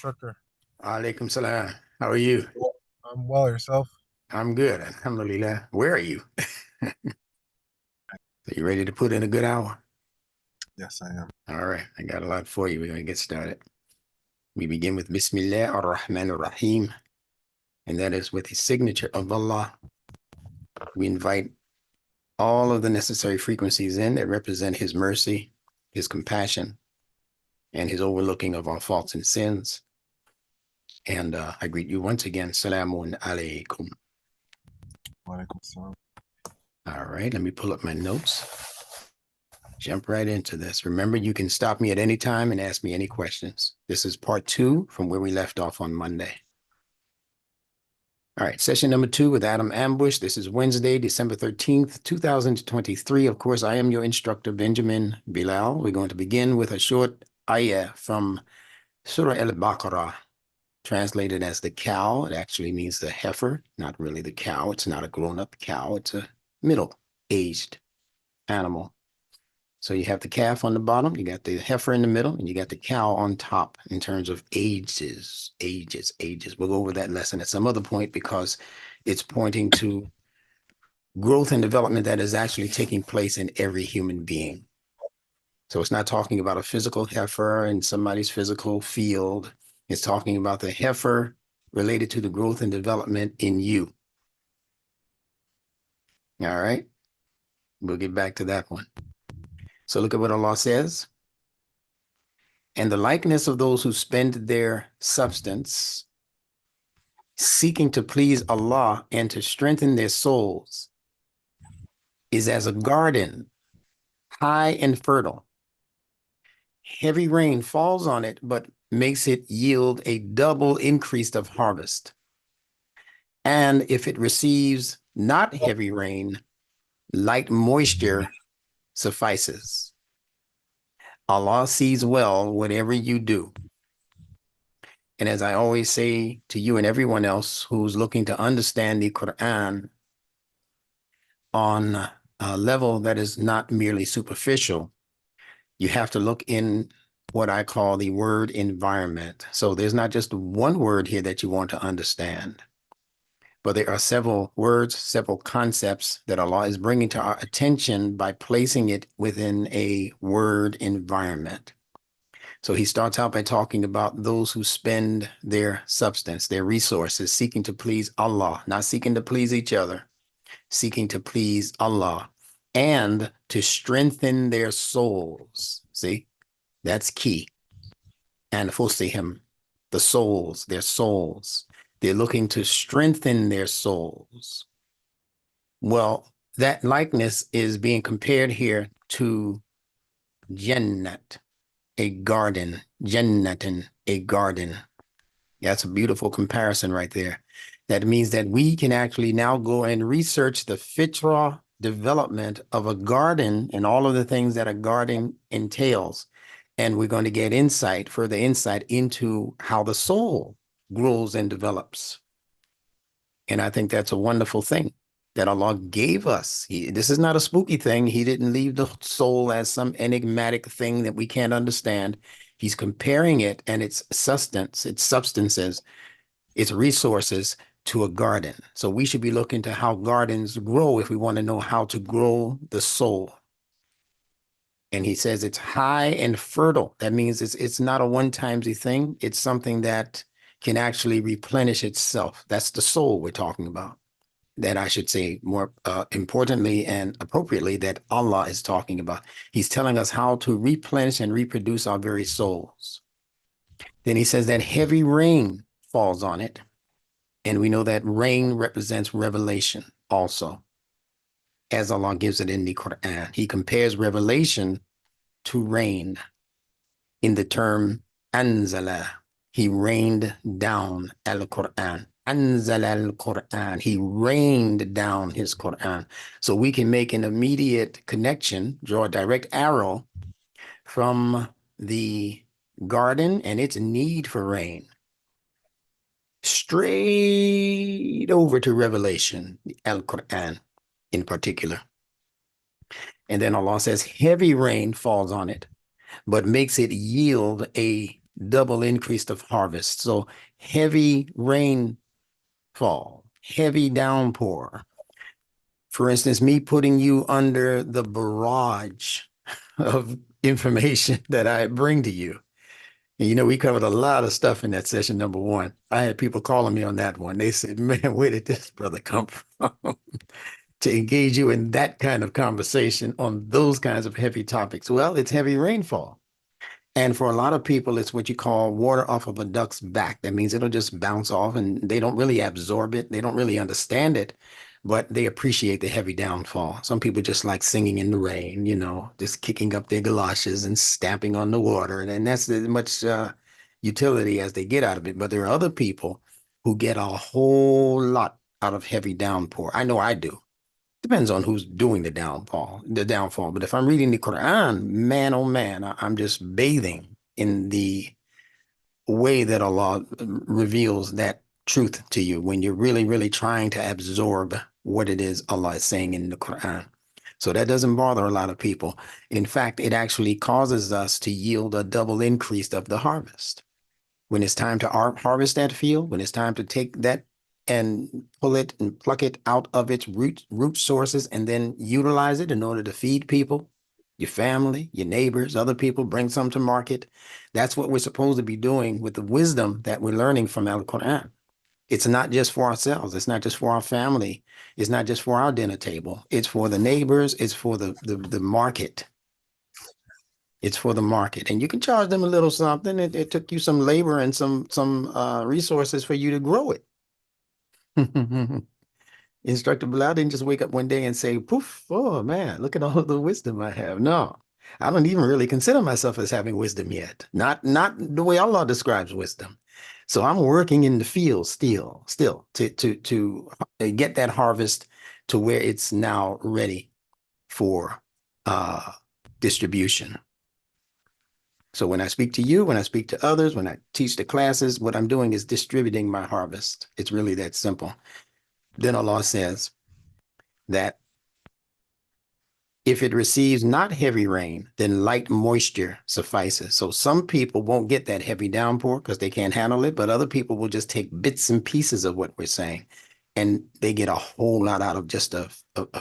Instructor. Alaikum salam. How are you? I'm well, yourself? I'm good. Alhamdulillah. Where are you? So you ready to put in a good hour? Yes, I am. All right. I got a lot for you. We're going to get started. We begin with Bismillah ar-Rahman ar-Rahim, and that is with the signature of Allah. We invite all of the necessary frequencies in that represent His mercy, His compassion, and His overlooking of our faults and sins. And I greet you once again. Salamun alaikum. Walaikum salam. All right. Let me pull up my notes. Jump right into this. Remember, you can stop me at any time and ask me any questions. This is part 2 from where we left off on Monday. All right, session number 2 with Adam Ambush. This is Wednesday, December 13th, 2023. Of course, I am your instructor, Benjamin Bilal. We're going to begin with a short ayah from Surah Al-Baqarah, translated as the cow. It actually means the heifer, not really the cow. It's not a grown-up cow. It's a middle-aged animal. So you have the calf on the bottom, you got the heifer in the middle, and you got the cow on top in terms of ages. We'll go over that lesson at some other point because it's pointing to growth and development that is actually taking place in every human being. So it's not talking about a physical heifer in somebody's physical field. It's talking about the heifer related to the growth and development in you. All right, we'll get back to that one. So look at what Allah says. And the likeness of those who spend their substance seeking to please Allah and to strengthen their souls is as a garden, high and fertile. Heavy rain falls on it, but makes it yield a double increase of harvest. And if it receives not heavy rain, light moisture suffices. Allah sees well whatever you do. And as I always say to you and everyone else who's looking to understand the Quran on a level that is not merely superficial, you have to look in what I call the word environment. So there's not just one word here that you want to understand, but there are several words, several concepts that Allah is bringing to our attention by placing it within a word environment. So he starts out by talking about those who spend their substance, their resources, seeking to please Allah, not seeking to please each other, seeking to please Allah and to strengthen their souls. See, that's key. And him, the souls, their souls. They're looking to strengthen their souls. Well, that likeness is being compared here to Jannat, a garden, Jannatin, a garden. That's a beautiful comparison right there. That means that we can actually now go and research the fitra development of a garden and all of the things that a garden entails. And we're going to get insight, further insight into how the soul grows and develops. And I think that's a wonderful thing that Allah gave us. This is not a spooky thing. He didn't leave the soul as some enigmatic thing that we can't understand. He's comparing it and its sustenance, its substances, its resources to a garden. So we should be looking to how gardens grow if we want to know how to grow the soul. And he says it's high and fertile. That means it's not a one-timesy thing. It's something that can actually replenish itself. That's the soul we're talking about. That I should say more importantly and appropriately that Allah is talking about. He's telling us how to replenish and reproduce our very souls. Then he says that heavy rain falls on it. And we know that rain represents revelation also, as Allah gives it in the Quran. He compares revelation to rain in the term anzala. He rained down al-Quran. Anzala al-Quran. He rained down his Quran. So we can make an immediate connection, draw a direct arrow from the garden and its need for rain straight over to Revelation, Al-Quran in particular. And then Allah says heavy rain falls on it, but makes it yield a double increase of harvest. So heavy rainfall, heavy downpour. For instance, me putting you under the barrage of information that I bring to you. And, you know, we covered a lot of stuff in that session number one. I had people calling me on that one. They said, man, where did this brother come from to engage you in that kind of conversation on those kinds of heavy topics? Well, it's heavy rainfall. And for a lot of people, it's what you call water off of a duck's back. That means it'll just bounce off and they don't really absorb it. They don't really understand it, but they appreciate the heavy downfall. Some people just like singing in the rain, you know, just kicking up their galoshes and stamping on the water. And that's as much utility as they get out of it. But there are other people who get a whole lot out of heavy downpour. I know I do. Depends on who's doing the downfall. But if I'm reading the Quran, man, oh man, I'm just bathing in the way that Allah reveals that truth to you when you're really, really trying to absorb what it is Allah is saying in the Quran. So that doesn't bother a lot of people. In fact, it actually causes us to yield a double increase of the harvest. When it's time to harvest that field, when it's time to take that and pull it and pluck it out of its root sources and then utilize it in order to feed people, your family, your neighbors, other people, bring some to market. That's what we're supposed to be doing with the wisdom that we're learning from Al Quran. It's not just for ourselves. It's not just for our family. It's not just for our dinner table. It's for the neighbors. It's for the market. It's for the market, and you can charge them a little something. It took you some labor and some resources for you to grow it. Instructor Bilal didn't just wake up one day and say, "Poof! Oh man, look at all the wisdom I have." No, I don't even really consider myself as having wisdom yet. Not the way Allah describes wisdom. So I'm working in the field still to get that harvest to where it's now ready for uh, distribution. So when I speak to you, when I speak to others, when I teach the classes, what I'm doing is distributing my harvest. It's really that simple. Then Allah says that if it receives not heavy rain, then light moisture suffices. So some people won't get that heavy downpour because they can't handle it, but other people will just take bits and pieces of what we're saying, and they get a whole lot out of just a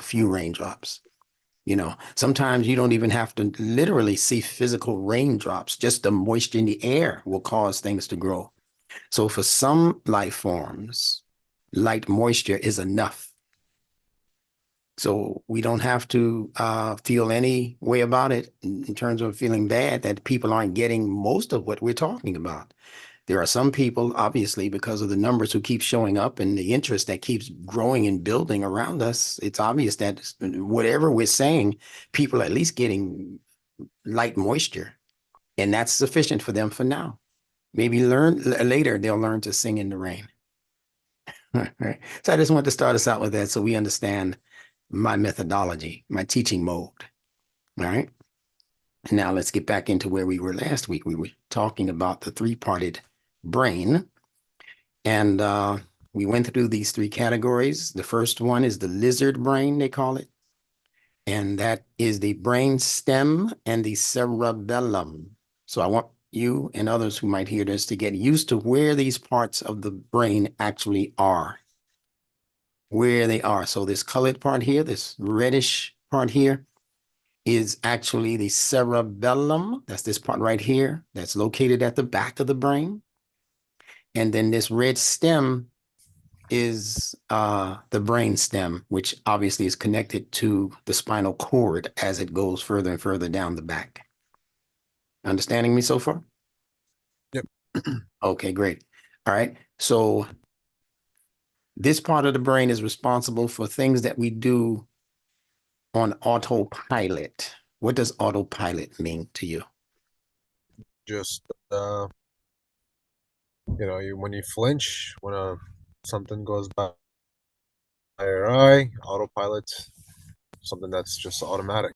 few raindrops. You know, sometimes you don't even have to literally see physical raindrops. Just the moisture in the air will cause things to grow. So for some life forms, light moisture is enough. So we don't have to feel any way about it in terms of feeling bad that people aren't getting most of what we're talking about. There are some people, obviously, because of the numbers who keep showing up and the interest that keeps growing and building around us, it's obvious that whatever we're saying, people are at least getting light moisture, and that's sufficient for them for now. Maybe later they'll learn to sing in the rain. Right. So I just want to start us out with that so we understand my methodology, my teaching mode. All right. Now let's get back into where we were last week. We were talking about the three-parted brain, and we went through these three categories. The first one is the lizard brain, they call it, and that is the brain stem and the cerebellum. So I want you and others who might hear this to get used to where these parts of the brain actually are, where they are. So this colored part here, this reddish part here, is actually the cerebellum. That's this part right here that's located at the back of the brain. And then this red stem is the brain stem, which obviously is connected to the spinal cord as it goes further and further down the back. Understanding me so far? Yep. Okay, great. All right. So this part of the brain is responsible for things that we do on autopilot. What does autopilot mean to you? Just when you flinch, when something goes by your eye, autopilot, something that's just automatic.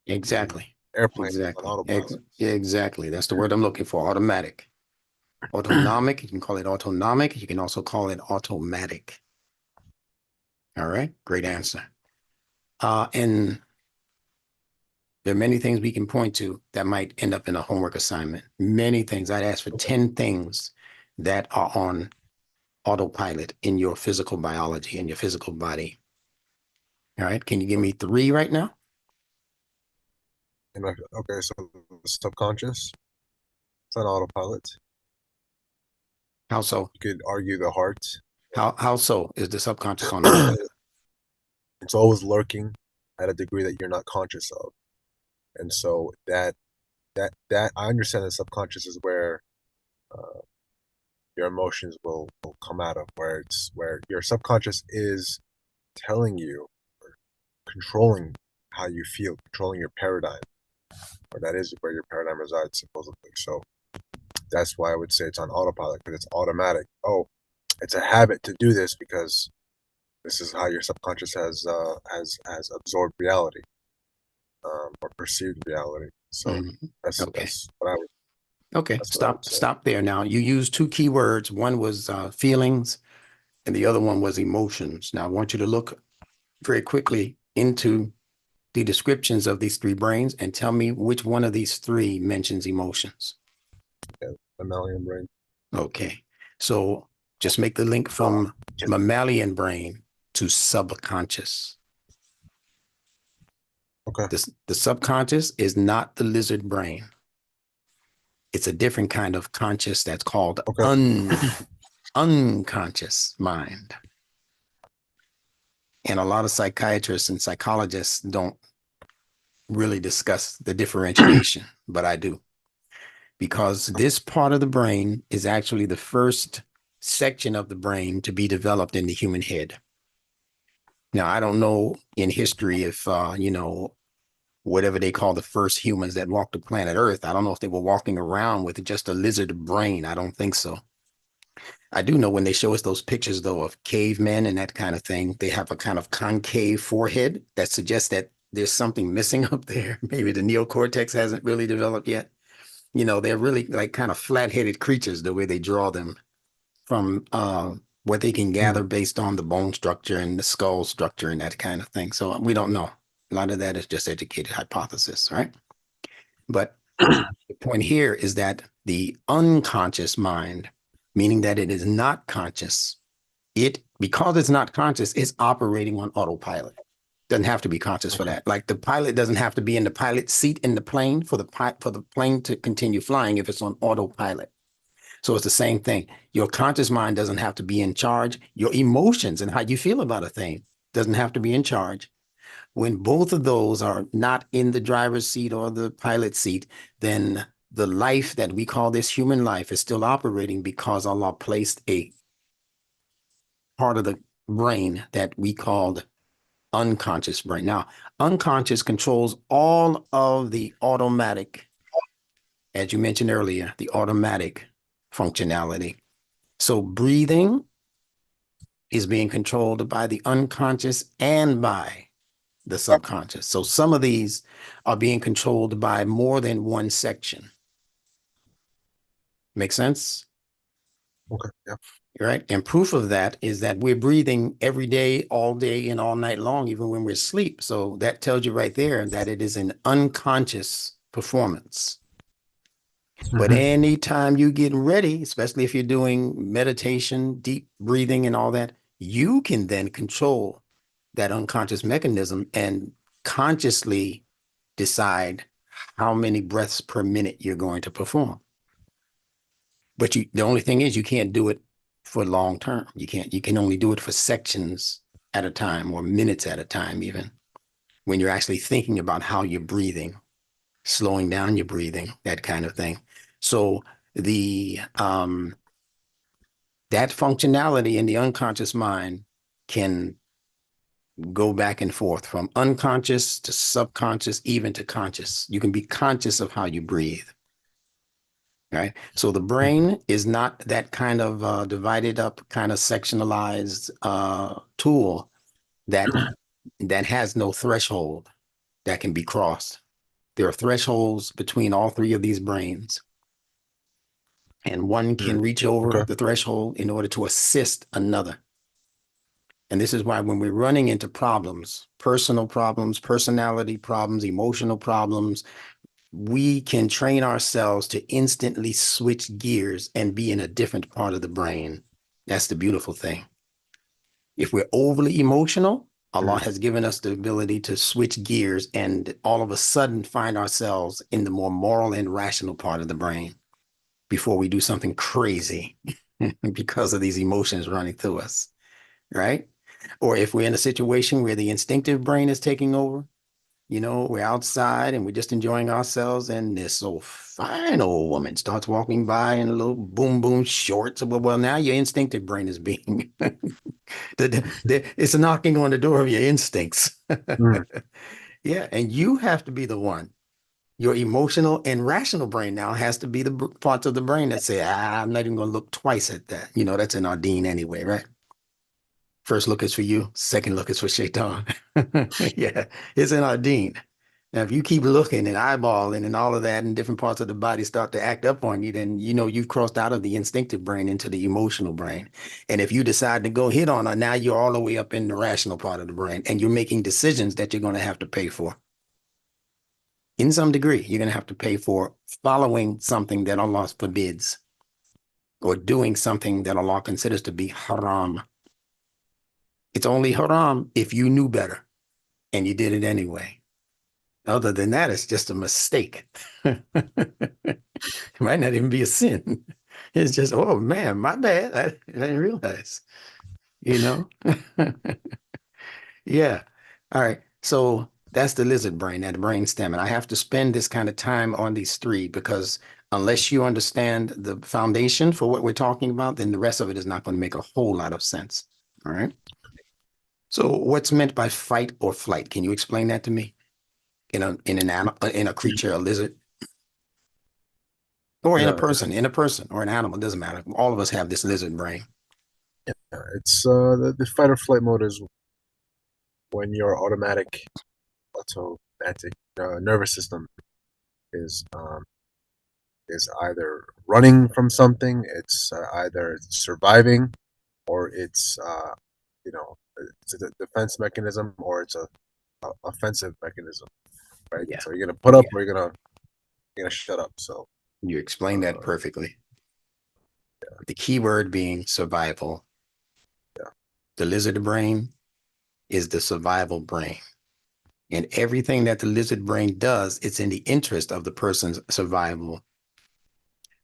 Even Exactly. airplanes on Exactly. autopilot. Exactly. That's the word I'm looking for. Automatic. Autonomic. You can call it autonomic. You can also call it automatic. All right. Great answer. And There are many things we can point to that might end up in a homework assignment. Many things. I'd ask for 10 things that are on autopilot in your physical biology, in your physical body. All right. Can you give me 3 right now? Okay, so the subconscious, it's on autopilot. How so? You could argue the heart. How so is the subconscious on autopilot? It's always lurking at a degree that you're not conscious of. And so that I understand the subconscious is where your emotions will come out of, where your subconscious is telling you or controlling how you feel, controlling your paradigm, or that is where your paradigm resides supposedly. So that's why I would say it's on autopilot, because it's automatic. Oh, it's a habit to do this because this is how your subconscious has absorbed reality, or perceived reality. So Okay. that's what I would Okay. that's what I would Stop. say. Stop there. Now you used 2 key words. One was feelings, and the other one was emotions. Now I want you to look very quickly into the descriptions of these 3 brains and tell me which one of these 3 mentions emotions. Yeah, Mamalian Brain. Okay. So just make the link from mammalian brain to subconscious. Okay. The subconscious is not the lizard brain. It's a different kind of conscious that's called Okay. unconscious mind. And a lot of psychiatrists and psychologists don't really discuss the differentiation, but I do. Because this part of the brain is actually the first section of the brain to be developed in the human head. Now, I don't know in history if, whatever they call the first humans that walked the planet Earth, I don't know if they were walking around with just a lizard brain. I don't think so. I do know when they show us those pictures, though, of cavemen and that kind of thing, they have a kind of concave forehead that suggests that there's something missing up there. Maybe the neocortex hasn't really developed yet. They're really like kind of flat-headed creatures, the way they draw them from what they can gather based on the bone structure and the skull structure and that kind of thing. So we don't know. A lot of that is just educated hypothesis, right? But the point here is that the unconscious mind, meaning that it is not conscious, because it's not conscious, it's operating on autopilot. Doesn't have to be conscious for that. Like the pilot doesn't have to be in the pilot seat in the plane for the plane to continue flying if it's on autopilot. So it's the same thing. Your conscious mind doesn't have to be in charge. Your emotions and how you feel about a thing doesn't have to be in charge. When both of those are not in the driver's seat or the pilot seat, then the life that we call this human life is still operating because Allah placed a part of the brain that we called unconscious brain. Now, unconscious controls all of the automatic, as you mentioned earlier, the automatic functionality. So breathing is being controlled by the unconscious and by the subconscious. So some of these are being controlled by more than one section. Make sense? Okay. Yeah. Right. And proof of that is that we're breathing every day, all day, and all night long, even when we're asleep. So that tells you right there that it is an unconscious performance. But anytime you get ready, especially if you're doing meditation, deep breathing, and all that, you can then control that unconscious mechanism and consciously decide how many breaths per minute you're going to perform. But the only thing is you can't do it for long term. You can only do it for sections at a time or minutes at a time, even when you're actually thinking about how you're breathing, slowing down your breathing, that kind of thing. So the that functionality in the unconscious mind can go back and forth from unconscious to subconscious, even to conscious. You can be conscious of how you breathe. Right. So the brain is not that kind of divided up, kind of sectionalized tool that has no threshold that can be crossed. There are thresholds between all 3 of these brains, and one can reach over Okay. the threshold in order to assist another. And this is why when we're running into problems, personal problems, personality problems, emotional problems, we can train ourselves to instantly switch gears and be in a different part of the brain. That's the beautiful thing. If we're overly emotional, Allah Mm. has given us the ability to switch gears and all of a sudden find ourselves in the more moral and rational part of the brain before we do something crazy because of these emotions running through us, right? Or if we're in a situation where the instinctive brain is taking over, we're outside and we're just enjoying ourselves, and this so fine old woman starts walking by in a little boom boom shorts. Well, now your instinctive brain is being it's knocking on the door of your instincts. Mm. Yeah, and you have to be the one. Your emotional and rational brain now has to be the parts of the brain that say, I'm not even going to look twice at that. That's in our Dean anyway, right? First look is for you. Second look is for Shaitan. Yeah, it's in our Dean. Now, if you keep looking and eyeballing and all of that and different parts of the body start to act up on you, then you've crossed out of the instinctive brain into the emotional brain. And if you decide to go hit on her, now you're all the way up in the rational part of the brain and you're making decisions that you're going to have to pay for. In some degree, you're going to have to pay for following something that Allah forbids or doing something that Allah considers to be haram. It's only haram if you knew better and you did it anyway. Other than that, it's just a mistake. It might not even be a sin. It's just, oh man, my bad. I didn't realize, you know? Yeah. All right. So that's the lizard brain, that brain stem. And I have to spend this kind of time on these three because unless you understand the foundation for what we're talking about, then the rest of it is not going to make a whole lot of sense. All right. So what's meant by fight or flight? Can you explain that to me? In a creature, a lizard, or Yeah, in a person or an animal, it doesn't matter. All of us have this lizard brain. it's the fight or flight mode is when your automatic nervous system is is either running from something, it's either surviving, or it's a defense mechanism, or it's a offensive mechanism, right? Yeah. So you're gonna put up, Yeah. or you're gonna shut up. So You explained that uh, perfectly. The key word being survival. yeah, The lizard brain is the survival brain. And everything that the lizard brain does, it's in the interest of the person's survival.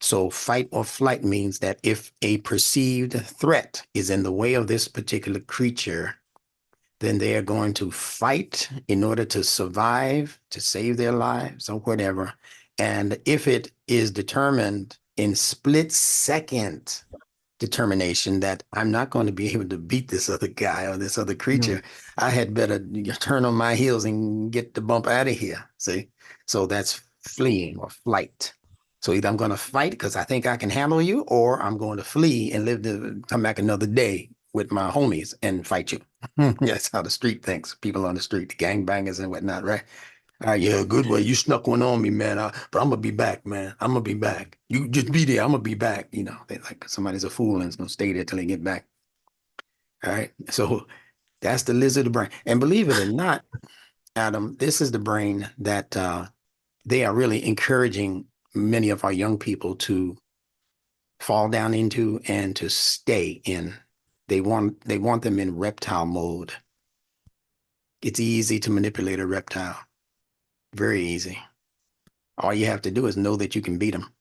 So fight or flight means that if a perceived threat is in the way of this particular creature, then they are going to fight in order to survive, to save their lives or whatever. And if it is determined in split second determination that I'm not going to be able to beat this other guy or this other mm, creature, I had better turn on my heels and get the bump out of here. See? So that's fleeing or flight. So either I'm going to fight because I think I can handle you, or I'm going to flee and live to come back another day with my homies and fight you. That's how the street thinks. People on the street, the gangbangers and whatnot, right? All right, yeah, good way. You snuck one on me, man. But I'm gonna be back, man. I'm gonna be back. You just be there. I'm gonna be back. They like somebody's a fool and is gonna stay there till they get back. All right. So that's the lizard brain. And believe it or not, Adam, this is the brain that they are really encouraging many of our young people to fall down into and to stay in. They want them in reptile mode. It's easy to manipulate a reptile. Very easy. All you have to do is know that you can beat them.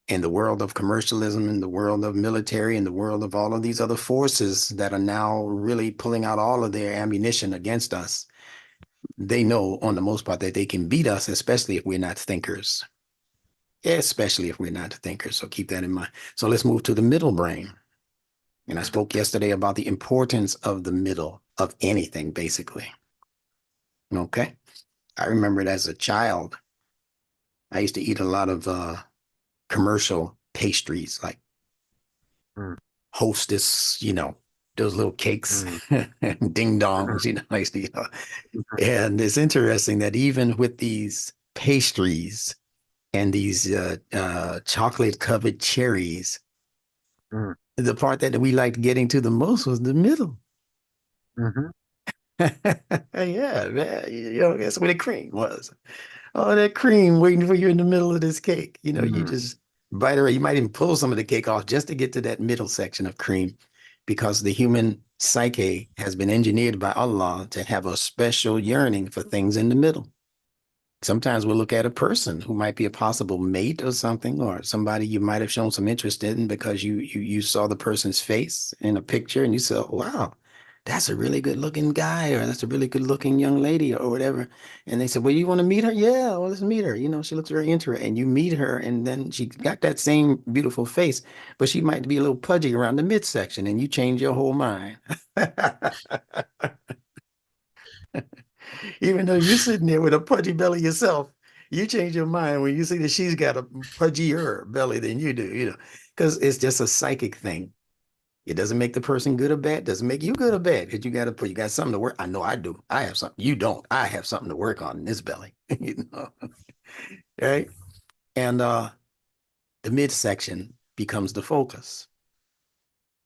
In the world of commercialism, in the world of military, in the world of all of these other forces that are now really pulling out all of their ammunition against us, they know on the most part that they can beat us, especially if we're not thinkers. Especially if we're not thinkers. So keep that in mind. So let's move to the middle brain. And I spoke yesterday about the importance of the middle of anything, basically. Okay. I remember it as a child. I used to eat a lot of commercial pastries like mm, Hostess, those little cakes, mm, ding dongs, I used to, And it's interesting that even with these pastries and these chocolate covered cherries, mm, the part that we liked getting to the most was the middle. Mm-hmm. Yeah, man. That's where the cream was. Oh, that cream waiting for you in the middle of this cake. You Mm-hmm. just bite her. You might even pull some of the cake off just to get to that middle section of cream because the human psyche has been engineered by Allah to have a special yearning for things in the middle. Sometimes we'll look at a person who might be a possible mate or something, or somebody you might have shown some interest in because you saw the person's face in a picture and you said, "Wow, that's a really good looking guy," or "That's a really good looking young lady," or whatever. And they said, "Well, you want to meet her? Yeah, well, let's meet her. She looks very interesting." And you meet her, and then she got that same beautiful face, but she might be a little pudgy around the midsection, and you change your whole mind. Even though you're sitting there with a pudgy belly yourself, you change your mind when you see that she's got a pudgier belly than you do, because it's just a psychic thing. It doesn't make the person good or bad. It doesn't make you good or bad. Because you got something to work. I know I do. I have something. You don't. I have something to work on in this belly. Right? And the midsection becomes the focus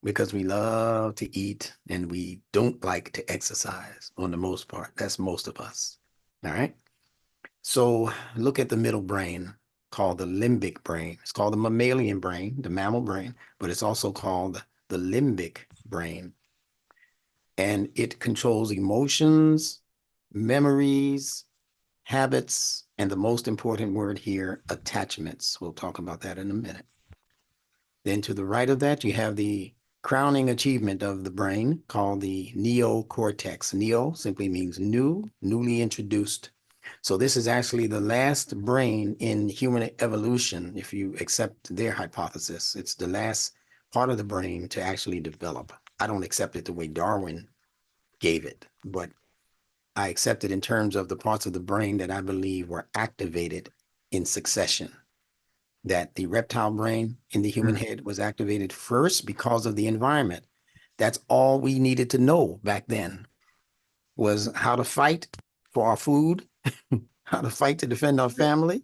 because we love to eat and we don't like to exercise on the most part. That's most of us. All right. So look at the middle brain called the limbic brain. It's called the mammalian brain, the mammal brain, but it's also called the limbic brain. And it controls emotions, memories, habits, and the most important word here, attachments. We'll talk about that in a minute. Then to the right of that, you have the crowning achievement of the brain called the neocortex. Neo simply means new, newly introduced. So this is actually the last brain in human evolution, if you accept their hypothesis. It's the last part of the brain to actually develop. I don't accept it the way Darwin gave it, but I accept it in terms of the parts of the brain that I believe were activated in succession. That the reptile brain in the human head was activated first because of the environment. That's all we needed to know back then was how to fight for our food, how to fight to defend our family,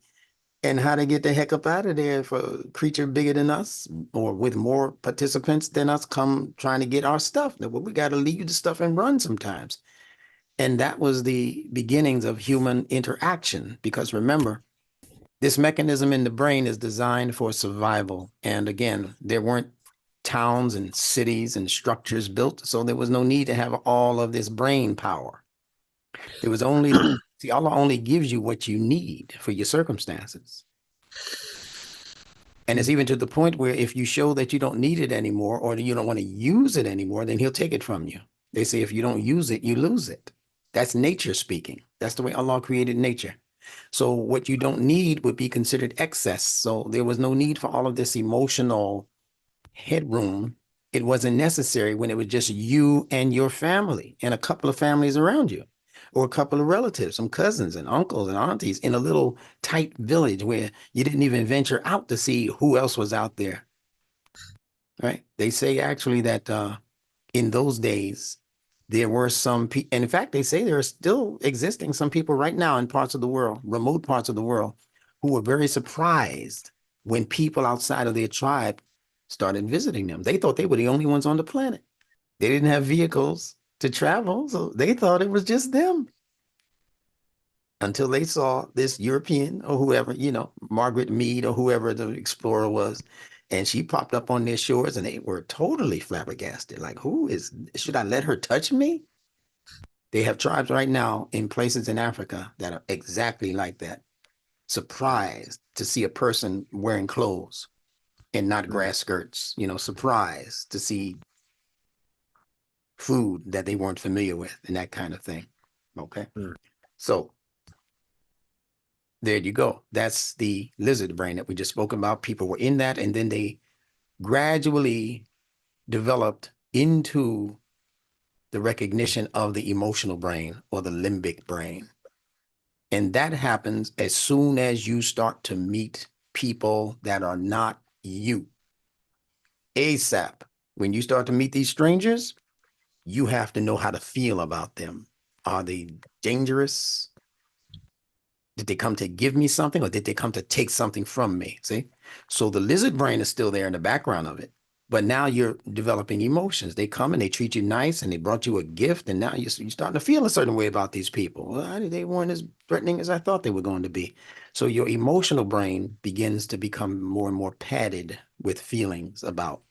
and how to get the heck up out of there for a creature bigger than us or with more participants than us come trying to get our stuff. Well, we got to leave the stuff and run sometimes. And that was the beginnings of human interaction. Because remember, this mechanism in the brain is designed for survival. And again, there weren't towns and cities and structures built, so there was no need to have all of this brain power. There was only, see, Allah only gives you what you need for your circumstances. And it's even to the point where if you show that you don't need it anymore or that you don't want to use it anymore, then he'll take it from you. They say if you don't use it, you lose it. That's nature speaking. That's the way Allah created nature. So what you don't need would be considered excess. So there was no need for all of this emotional headroom. It wasn't necessary when it was just you and your family and a couple of families around you, or a couple of relatives, some cousins and uncles and aunties in a little tight village where you didn't even venture out to see who else was out there. Right? They say actually that in those days, there were some people, and in fact, they say there are still existing some people right now in parts of the world, remote parts of the world, who were very surprised when people outside of their tribe started visiting them. They thought they were the only ones on the planet. They didn't have vehicles to travel, so they thought it was just them until they saw this European or whoever, Margaret Mead or whoever the explorer was. And she popped up on their shores and they were totally flabbergasted. Like, should I let her touch me? They have tribes right now in places in Africa that are exactly like that. Surprised to see a person wearing clothes and not grass skirts, surprised to see food that they weren't familiar with and that kind of thing. Okay. So there you go. That's the lizard brain that we just spoke about. People were in that, and then they gradually developed into the recognition of the emotional brain or the limbic brain. And that happens as soon as you start to meet people that are not you. ASAP. When you start to meet these strangers, you have to know how to feel about them. Are they dangerous? Did they come to give me something or did they come to take something from me? See? So the lizard brain is still there in the background of it. But now you're developing emotions. They come and they treat you nice and they brought you a gift. And now you're starting to feel a certain way about these people. Well, they weren't as threatening as I thought they were going to be. So your emotional brain begins to become more and more padded with feelings about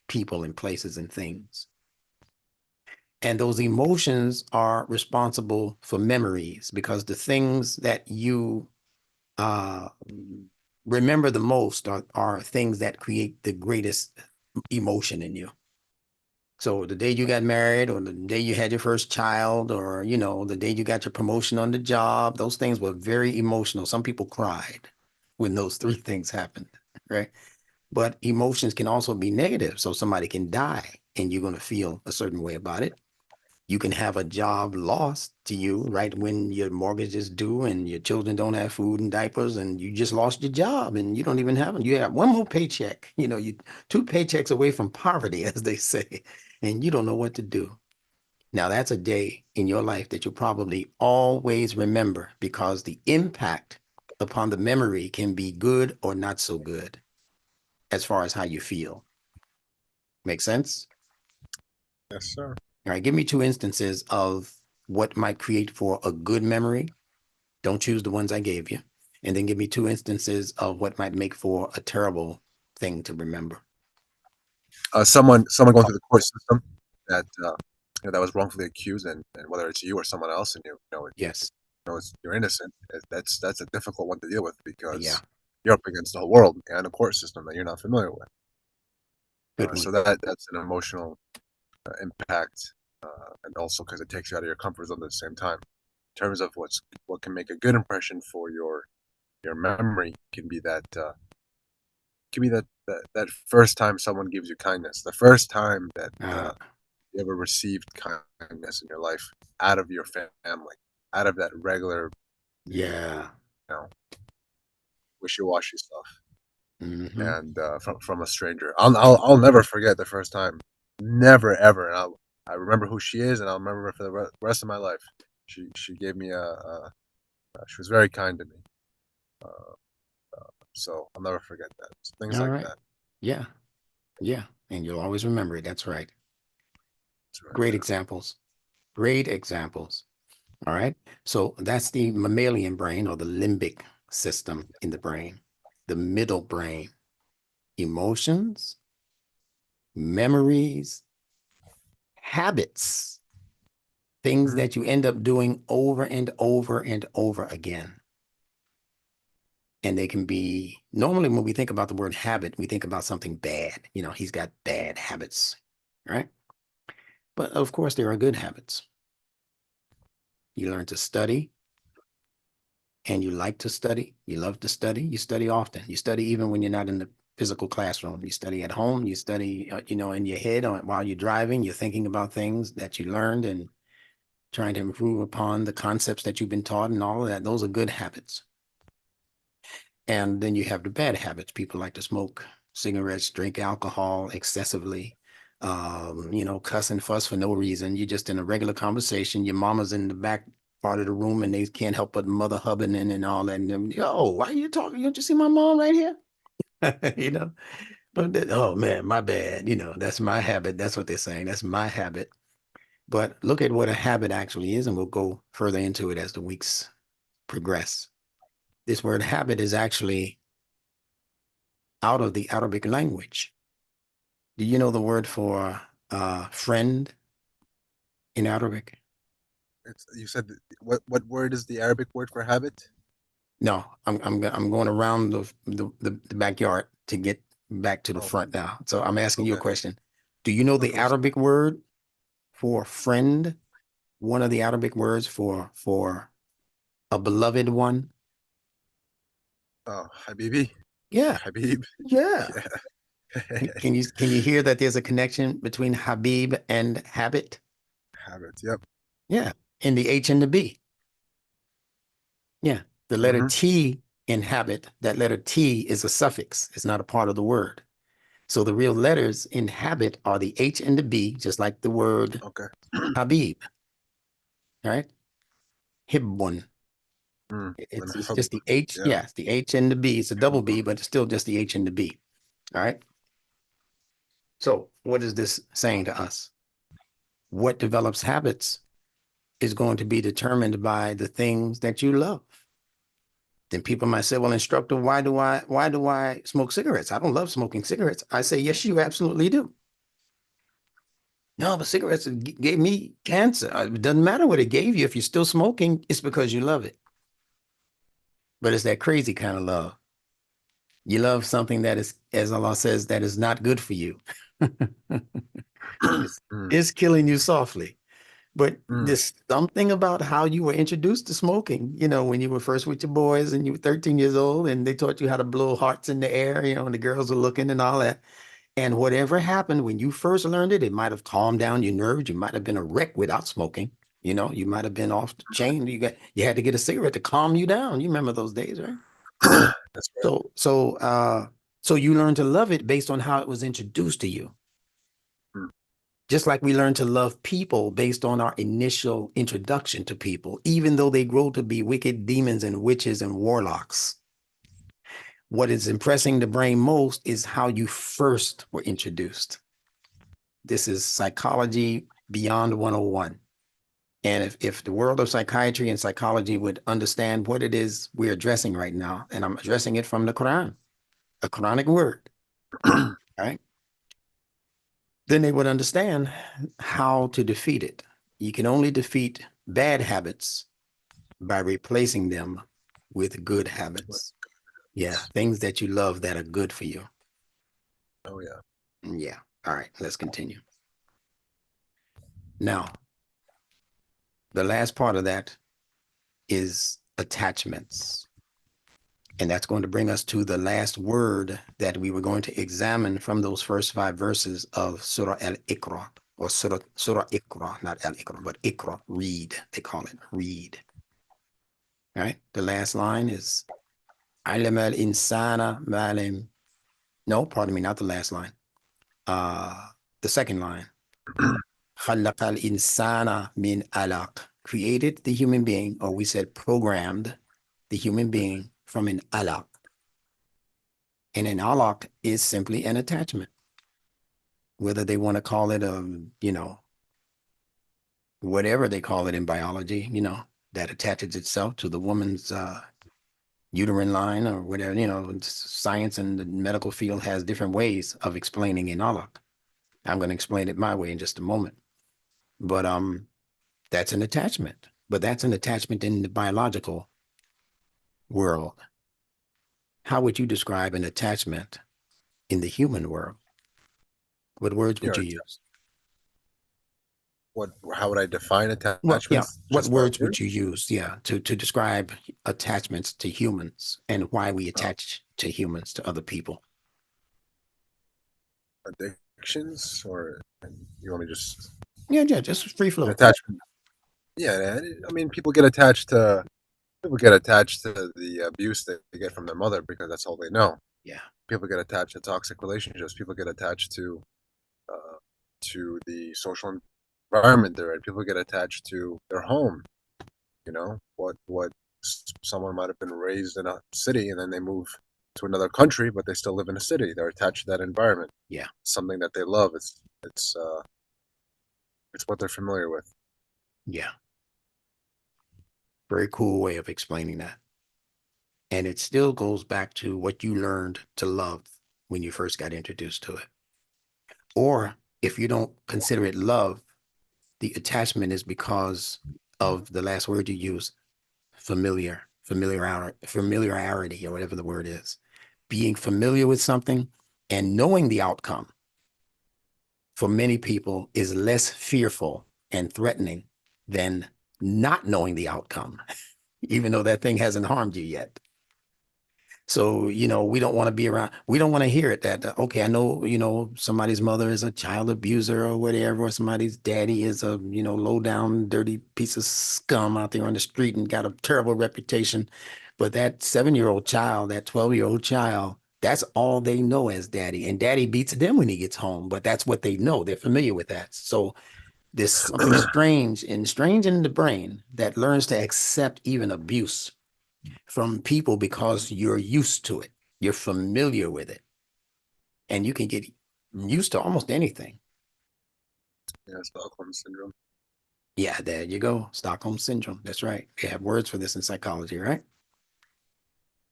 people and places and things. And those emotions are responsible for memories because the things that you uh, remember the most are things that create the greatest emotion in you. So the day you got married, or the day you had your first child, or the day you got your promotion on the job, those things were very emotional. Some people cried when those three things happened, right? But emotions can also be negative. So somebody can die and you're going to feel a certain way about it. You can have a job lost to you right when your mortgage is due and your children don't have food and diapers and you just lost your job and you don't even have it. You have one more paycheck, you two paychecks away from poverty, as they say, and you don't know what to do. Now that's a day in your life that you'll probably always remember because the impact upon the memory can be good or not so good as far as how you feel. Make sense? Yes, sir. All right, give me two instances of what might create for a good memory. Don't choose the ones I gave you. And then give me two instances of what might make for a terrible thing to remember. Someone going through the court system that that was wrongfully accused, and whether it's you or someone else, and Yes. you're innocent. That's a difficult one to deal with Yeah. because you're up against the whole world and a court system that you're not familiar with. Good So one. that's an emotional impact, and also because it takes you out of your comfort zone at the same time. In terms of what can make a good impression for your memory can be that first time someone gives you kindness, the first time that Uh, you ever received kindness in your life out of your family, out of that regular, yeah. wishy-washy stuff, Hmm. and from a stranger. I'll never forget the first time, never ever. And I remember who she is, and I'll remember her for the rest of my life. She gave me she was very kind to me, uh, so I'll never forget that. So things All like right. that. Yeah. Yeah. And you'll always remember it. That's right. That's right. Great Yeah. examples. Great examples. All right. So that's the mammalian brain or the limbic system in the brain, the middle brain, emotions, memories, habits, things Mhm. that you end up doing over and over and over again. And they can be normally when we think about the word habit, we think about something bad. He's got bad habits, right? But of course, there are good habits. You learn to study and you like to study. You love to study. You study often. You study even when you're not in the physical classroom. You study at home. You study, in your head while you're driving. You're thinking about things that you learned and trying to improve upon the concepts that you've been taught and all of that. Those are good habits. And then you have the bad habits. People like to smoke cigarettes, drink alcohol excessively, cuss and fuss for no reason. You're just in a regular conversation. Your mama's in the back part of the room and they can't help but mother hubbing and all that. And then, yo, why are you talking? Don't you see my mom right here? you know, oh man, my bad. That's my habit. That's what they're saying. That's my habit. But look at what a habit actually is, and we'll go further into it as the weeks progress. This word habit is actually out of the Arabic language. Do you know the word for friend in Arabic? You said what word is the Arabic word for habit? No, I'm going around the backyard to get back to the Oh, front now. So I'm asking you a okay. question. Do you know the Okay. So, Arabic word for friend? One of the Arabic words for a beloved one? oh, Habibi, Yeah, Habib. yeah. Yeah. Can you hear that there's a connection between Habib and habit? Habit. Yep. Yeah, in the H and the B. Yeah, the letter Hmm. T in habit, that letter T is a suffix. It's not a part of the word. So the real letters in habit are the H and the B, just like the word Okay. Habib, right? Hibbun. And It's hub. just the H. Yeah. Yeah, it's the H and the B. It's a double Hub. B, but it's still just the H and the B. All right. So what is this saying to us? What develops habits is going to be determined by the things that you love. Then people might say, well, instructor, why do I smoke cigarettes? I don't love smoking cigarettes. I say, yes, you absolutely do. No, but cigarettes gave me cancer. It doesn't matter what it gave you. If you're still smoking, it's because you love it. But it's that crazy kind of love. You love something that is, as Allah says, that is not good for you. it's, Mm, it's killing you softly. But mm. there's something about how you were introduced to smoking, when you were first with your boys and you were 13 years old and they taught you how to blow hearts in the air, and the girls are looking and all that. And whatever happened when you first learned it, it might have calmed down your nerves. You might have been a wreck without smoking. You might have been off the chain. You had to get a cigarette to calm you down. You remember those days, right? That's right. So you learn to love it based on how it was introduced to you. Mm, Just like we learn to love people based on our initial introduction to people, even though they grow to be wicked demons and witches and warlocks. What is impressing the brain most is how you first were introduced. This is psychology beyond 101. And if the world of psychiatry and psychology would understand what it is we're addressing right now, and I'm addressing it from the Quran, a Quranic word, right? Then they would understand how to defeat it. You can only defeat bad habits by replacing them with good habits. Yeah, things that you love that are good for you. Oh yeah. Yeah. All right, let's continue. Now, the last part of that is attachments. And that's going to bring us to the last word that we were going to examine from those first 5 verses of Surah Al-Iqra, or Surah Iqra, not Al-Iqra, but Iqra, read, they call it, read. All right, the last line is علم الإنسان ما لم. No, pardon me, not the last line. The second line. خلق الإنسان من علق. Created the human being, or we said programmed the human being from an alaq. And an alaq is simply an attachment. Whether they want to call it whatever they call it in biology, that attaches itself to the woman's uterine line or whatever, science and the medical field has different ways of explaining an alaq. I'm going to explain it my way in just a moment. But that's an attachment. But that's an attachment in the biological world. How would you describe an attachment in the human world? What words would Yeah. you use? What? How would I define Well, yeah, attachments? what Just by words would word? you use, yeah, to describe attachments to humans and why we Oh, attach to humans, to other people? addictions, or you want me to just Yeah, yeah, just free an flow. attachment? Yeah, I mean, people get attached to the abuse they get from their mother because that's all they know. Yeah, People get attached to toxic relationships. People get attached uh, to the social environment they're in. People get attached to their home. What someone might have been raised in a city and then they move to another country, but they still live in a city. They're attached to that environment. yeah, It's something that they love. It's what they're familiar with. yeah. Very cool way of explaining that. And it still goes back to what you learned to love when you first got introduced to it. Or if you don't consider it love, the attachment is because of the last word you use, familiarity, or whatever the word is. Being familiar with something and knowing the outcome for many people is less fearful and threatening than not knowing the outcome, even though that thing hasn't harmed you yet. So, we don't want to be around, we don't want to hear it that, okay, I know, somebody's mother is a child abuser or whatever, or somebody's daddy is a, low down, dirty piece of scum out there on the street and got a terrible reputation. But that 7-year-old child, that 12-year-old child, that's all they know as daddy. And daddy beats them when he gets home, but that's what they know. They're familiar with that. So there's something strange in the brain that learns to accept even abuse from people because you're used to it. You're familiar with it. And you can get used to almost anything. Yeah, Stockholm syndrome. Yeah, there you go. Stockholm syndrome. That's right. We have words for this in psychology, right?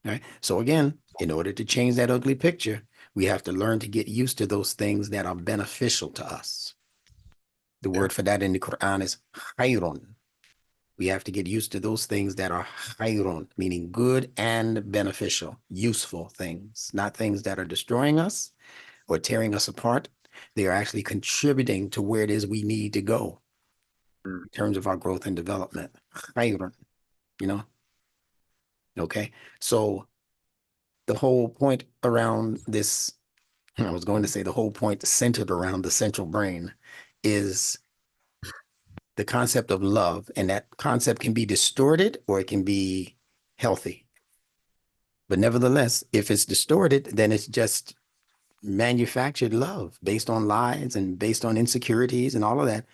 All right. So again, in order to change that ugly picture, we have to learn to get used to those things that are beneficial to us. The Yeah. word for that in the Quran is khayrun. We have to get used to those things that are khayrun, meaning good and beneficial, useful things, not things that are destroying us or tearing us apart. They are actually contributing to where it is we need to go Mm. in terms of our growth and development. Khayrun, you know? Okay. So the whole point around this, I was going to say the whole point centered around the central brain is the concept of love. And that concept can be distorted or it can be healthy. But nevertheless, if it's distorted, then it's just manufactured love based on lies and based on insecurities and all of that.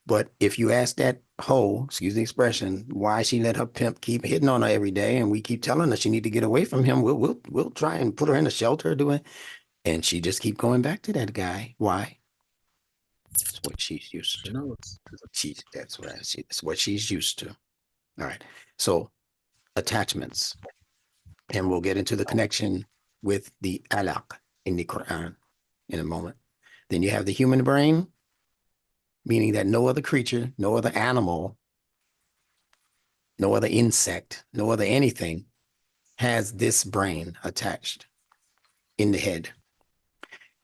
But if you ask that hoe, excuse the expression, why she let her pimp keep hitting on her every day, and we keep telling her she need to get away from him, we'll try and put her in a shelter, doing, and she just keep going back to that guy. Why? It's what she's used She to. knows. It's what she's used to. All right. So attachments, and we'll get into the connection with the alaq in the Quran in a moment. Then you have the human brain, meaning that no other creature, no other animal, no other insect, no other anything has this brain attached in the head.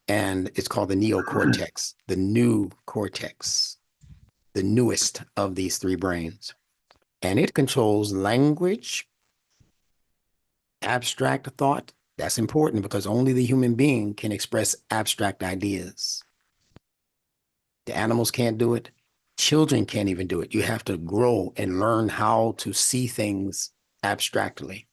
And it's called the neocortex, the new cortex, the newest of these three brains. And it controls language, abstract thought. That's important because only the human being can express abstract ideas. The animals can't do it. Children can't even do it. You have to grow and learn how to see things abstractly.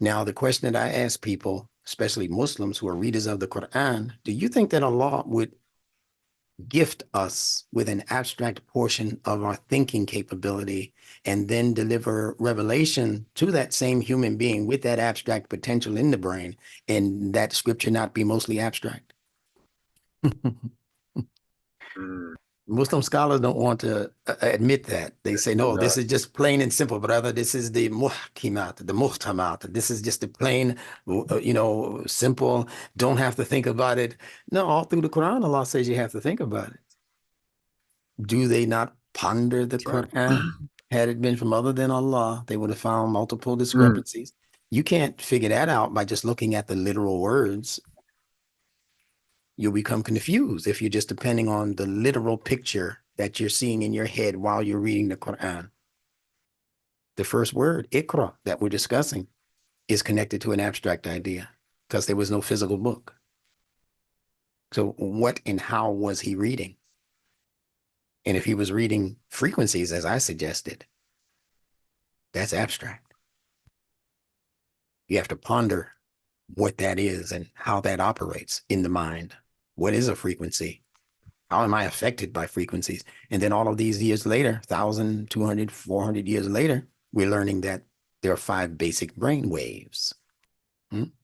Now, the question that I ask people, especially Muslims who are readers of the Quran, do you think that Allah would gift us with an abstract portion of our thinking capability and then deliver revelation to that same human being with that abstract potential in the brain, and that scripture not be mostly abstract? Mm. Muslim scholars don't want to admit that. They say, Do no, this not. is just plain and simple, brother. This is the muhkimat, the muhtamat. This is just the plain, simple, don't have to think about it. No, all through the Quran, Allah says you have to think about it. Do they not ponder the That's right. Quran? Had it been from other than Allah, they would have found multiple Mm. discrepancies. You can't figure that out by just looking at the literal words. You'll become confused if you're just depending on the literal picture that you're seeing in your head while you're reading the Quran. The first word, ikra, that we're discussing, is connected to an abstract idea because there was no physical book. So what and how was he reading? And if he was reading frequencies, as I suggested, that's abstract. You have to ponder what that is and how that operates in the mind. What is a frequency? How am I affected by frequencies? And then all of these years later, 1,000, 200, 400 years later, we're learning that there are five basic brain waves.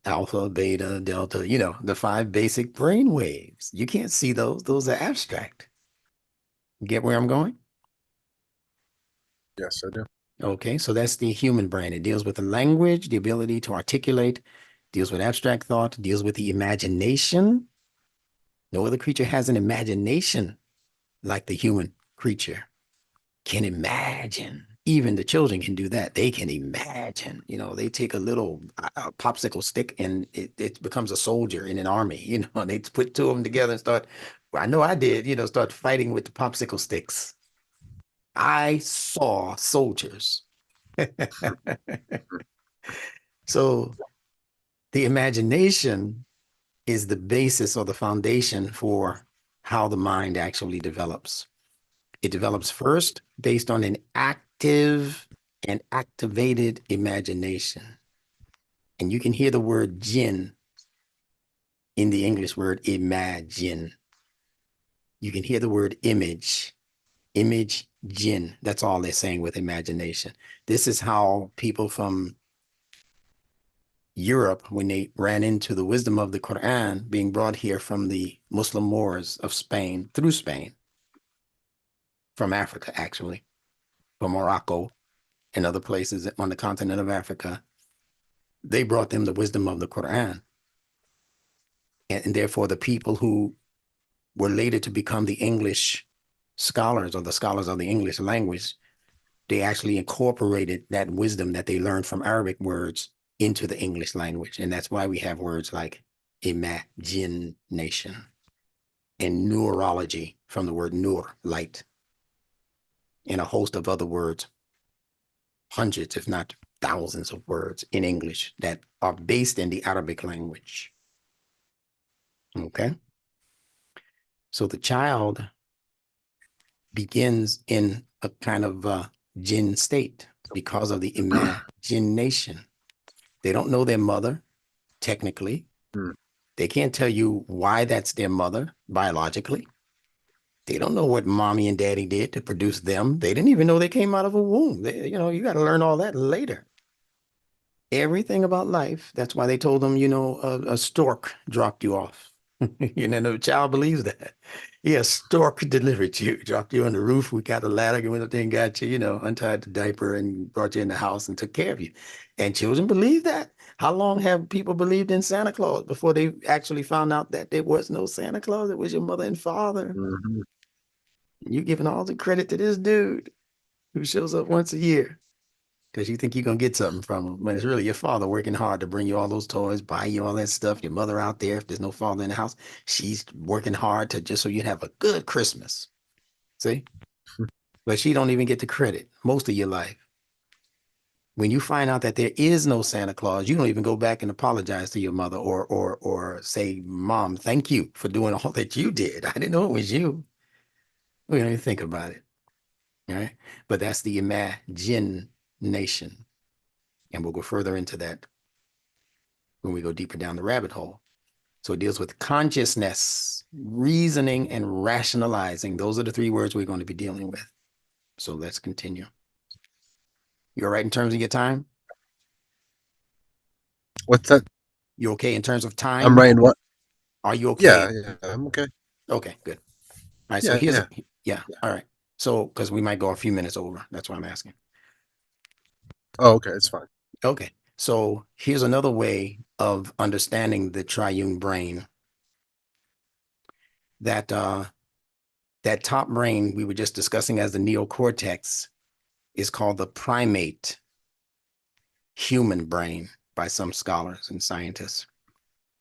Alpha, beta, delta, the five basic brain waves. You can't see those. Those are abstract. Get where I'm going? Yes, I do. Okay, so that's the human brain. It deals with the language, the ability to articulate, deals with abstract thought, deals with the imagination. No other creature has an imagination like the human creature can imagine. Even the children can do that. They can imagine. They take a little popsicle stick and it becomes a soldier in an army. They put two of them together and start. Well, I know I did. Start fighting with the popsicle sticks. I saw soldiers. So the imagination is the basis or the foundation for how the mind actually develops. It develops first based on an active and activated imagination. And you can hear the word jinn in the English word imagine. You can hear the word image, jinn. That's all they're saying with imagination. This is how people from Europe when they ran into the wisdom of the Quran being brought here from the Muslim Moors of Spain, through Spain, from Africa, actually, from Morocco and other places on the continent of Africa. They brought them the wisdom of the Quran. And therefore, the people who were later to become the English scholars or the scholars of the English language, they actually incorporated that wisdom that they learned from Arabic words into the English language. And that's why we have words like imagination and neurology from the word nur, light, and a host of other words, hundreds, if not thousands of words in English that are based in the Arabic language. Okay. So the child begins in a kind of jinn state because of the imagination. They don't know their mother, technically. Mm. They can't tell you why that's their mother biologically. They don't know what mommy and daddy did to produce them. They didn't even know they came out of a womb. You got to learn all that later. Everything about life. That's why they told them, a stork dropped you off. The child believes that. Yeah, stork delivered you, dropped you on the roof. We got the ladder, went up there and got you, untied the diaper and brought you in the house and took care of you. And children believe that. How long have people believed in Santa Claus before they actually found out that there was no Santa Claus? It was your mother and father. Mhm. You're giving all the credit to this dude who shows up once a year because you think you're going to get something from him. But it's really your father working hard to bring you all those toys, buy you all that stuff. Your mother out there, if there's no father in the house, she's working hard to just so you have a good Christmas. See? But she don't even get the credit most of your life. When you find out that there is no Santa Claus, you don't even go back and apologize to your mother or say, Mom, thank you for doing all that you did. I didn't know it was you. We don't even think about it. All right. But that's the imagination. And we'll go further into that when we go deeper down the rabbit hole. So it deals with consciousness, reasoning, and rationalizing. Those are the three words we're going to be dealing with. So let's continue. You all right in terms of your time? What's that? You okay in terms of I'm time? writing what? Are you okay? Yeah, I'm okay. Okay, good. All right. So Yeah, here's, yeah. yeah. All right. So, because we might go a few minutes over. That's why I'm asking. Oh, okay, it's fine. Okay. So here's another way of understanding the triune brain that that top brain we were just discussing as the neocortex is called the primate human brain by some scholars and scientists.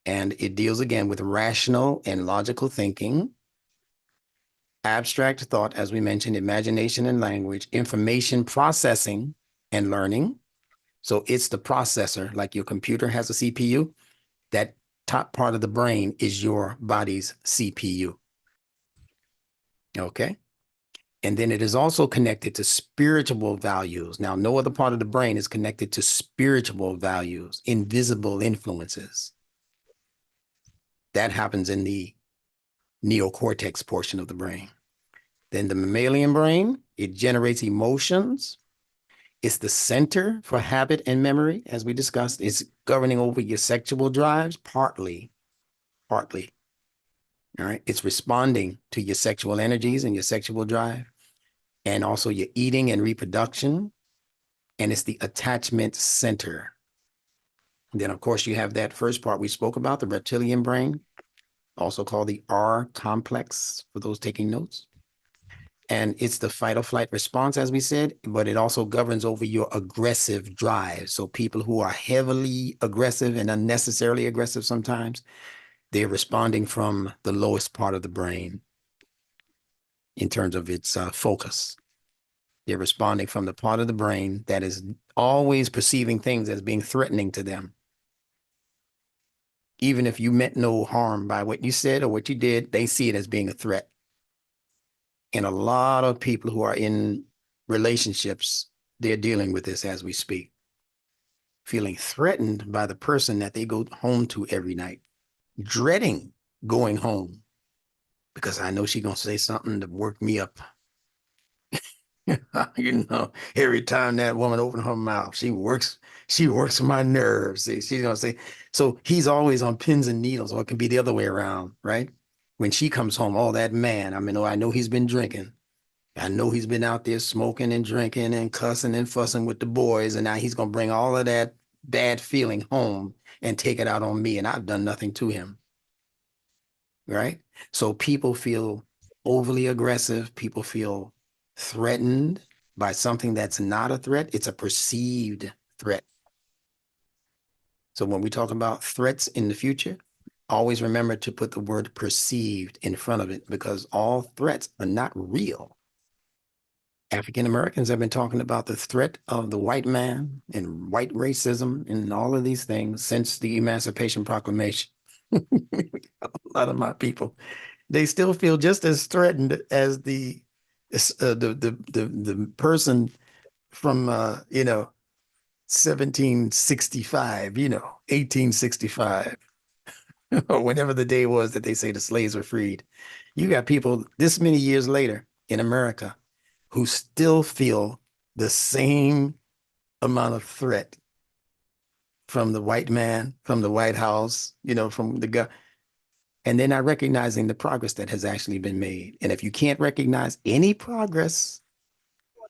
And it deals again with rational and logical thinking, abstract thought, as we mentioned, imagination and language, information processing and learning. So it's the processor, like your computer has a CPU. That top part of the brain is your body's CPU. Okay. And then it is also connected to spiritual values. Now, no other part of the brain is connected to spiritual values, invisible influences. That happens in the neocortex portion of the brain. Then the mammalian brain, it generates emotions. It's the center for habit and memory, as we discussed. It's governing over your sexual drives, partly. All right. It's responding to your sexual energies and your sexual drive, and also your eating and reproduction. And it's the attachment center. And then, of course, you have that first part we spoke about, the reptilian brain, also called the R complex for those taking notes. And it's the fight or flight response, as we said, but it also governs over your aggressive drive. So people who are heavily aggressive and unnecessarily aggressive sometimes, they're responding from the lowest part of the brain in terms of its focus. They're responding from the part of the brain that is always perceiving things as being threatening to them. Even if you meant no harm by what you said or what you did, they see it as being a threat. And a lot of people who are in relationships, they're dealing with this as we speak, feeling threatened by the person that they go home to every night, dreading going home because I know she's going to say something to work me up. Every time that woman opens her mouth, she works She works my nerves. See, she's gonna say, so he's always on pins and needles, or it can be the other way around, right? When she comes home, oh, that man, I know he's been drinking. I know he's been out there smoking and drinking and cussing and fussing with the boys, and now he's gonna bring all of that bad feeling home and take it out on me, and I've done nothing to him, right? So people feel overly aggressive. People feel threatened by something that's not a threat. It's a perceived threat. So when we talk about threats in the future, always remember to put the word perceived in front of it, because all threats are not real. African Americans have been talking about the threat of the white man and white racism and all of these things since the Emancipation Proclamation. A lot of my people, they still feel just as threatened as the person from 1765, 1865, or whenever the day was that they say the slaves were freed. You got people this many years later in America who still feel the same amount of threat from the white man, from the White House, from the guy. And they're not recognizing the progress that has actually been made. And if you can't recognize any progress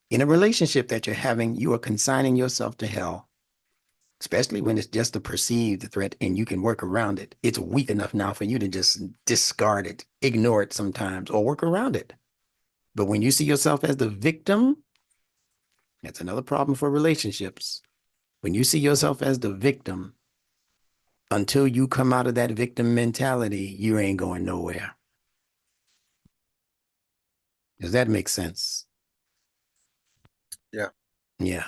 in a relationship that you're having, you are consigning yourself to hell, especially when it's just a perceived threat and you can work around it. It's weak enough now for you to just discard it, ignore it sometimes, or work around it. But when you see yourself as the victim, that's another problem for relationships. When you see yourself as the victim, until you come out of that victim mentality, you ain't going nowhere. Does that make sense? Yeah. Yeah.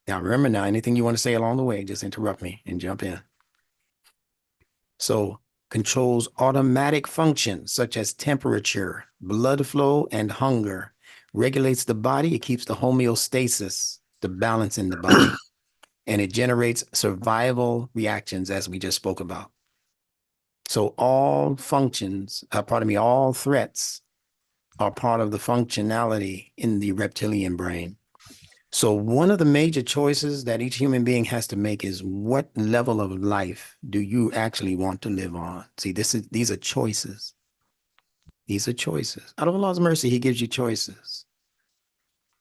Now, remember now, anything you want to say along the way, just interrupt me and jump in. So, controls automatic functions such as temperature, blood flow, and hunger. Regulates the body. It keeps the homeostasis, the balance in the body. And it generates survival reactions, as we just spoke about. So all functions, all threats are part of the functionality in the reptilian brain. So one of the major choices that each human being has to make is, what level of life do you actually want to live on? See, these are choices. These are choices. Out of Allah's mercy, he gives you choices.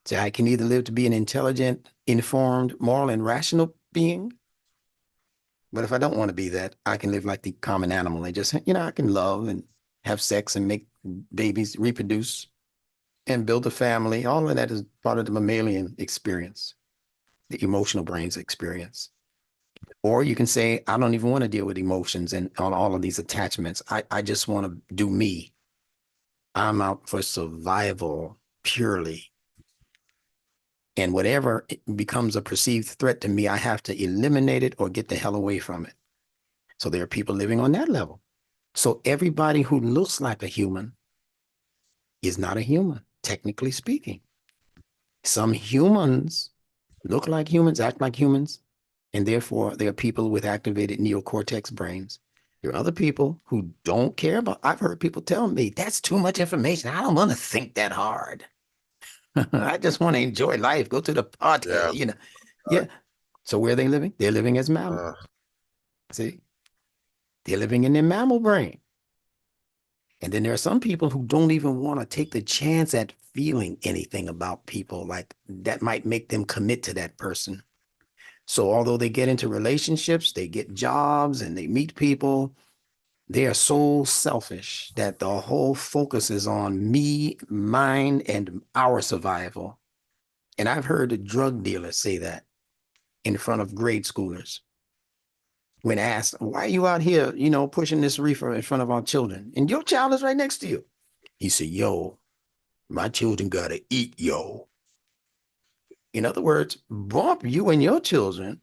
So I can either live to be an intelligent, informed, moral, and rational being. But if I don't want to be that, I can live like the common animal and just, I can love and have sex and make babies, reproduce and build a family. All of that is part of the mammalian experience, the emotional brain's experience. Or you can say, I don't even want to deal with emotions and on all of these attachments. I just want to do me. I'm out for survival purely. And whatever becomes a perceived threat to me, I have to eliminate it or get the hell away from it. So there are people living on that level. So everybody who looks like a human is not a human, technically speaking. Some humans look like humans, act like humans, and therefore they are people with activated neocortex brains. There are other people who don't care about, I've heard people tell me, that's too much information. I don't want to think that hard. I just want to enjoy life, go to the Yeah. party, Yeah. So where are they living? They're living as mammals. Uh, See, they're living in their mammal brain. And then there are some people who don't even want to take the chance at feeling anything about people like that might make them commit to that person. So although they get into relationships, they get jobs and they meet people, they are so selfish that the whole focus is on me, mine, and our survival. And I've heard a drug dealer say that in front of grade schoolers when asked, why are you out here, pushing this reefer in front of our children? And your child is right next to you. He said, yo, my children gotta eat, yo. In other words, bump you and your children.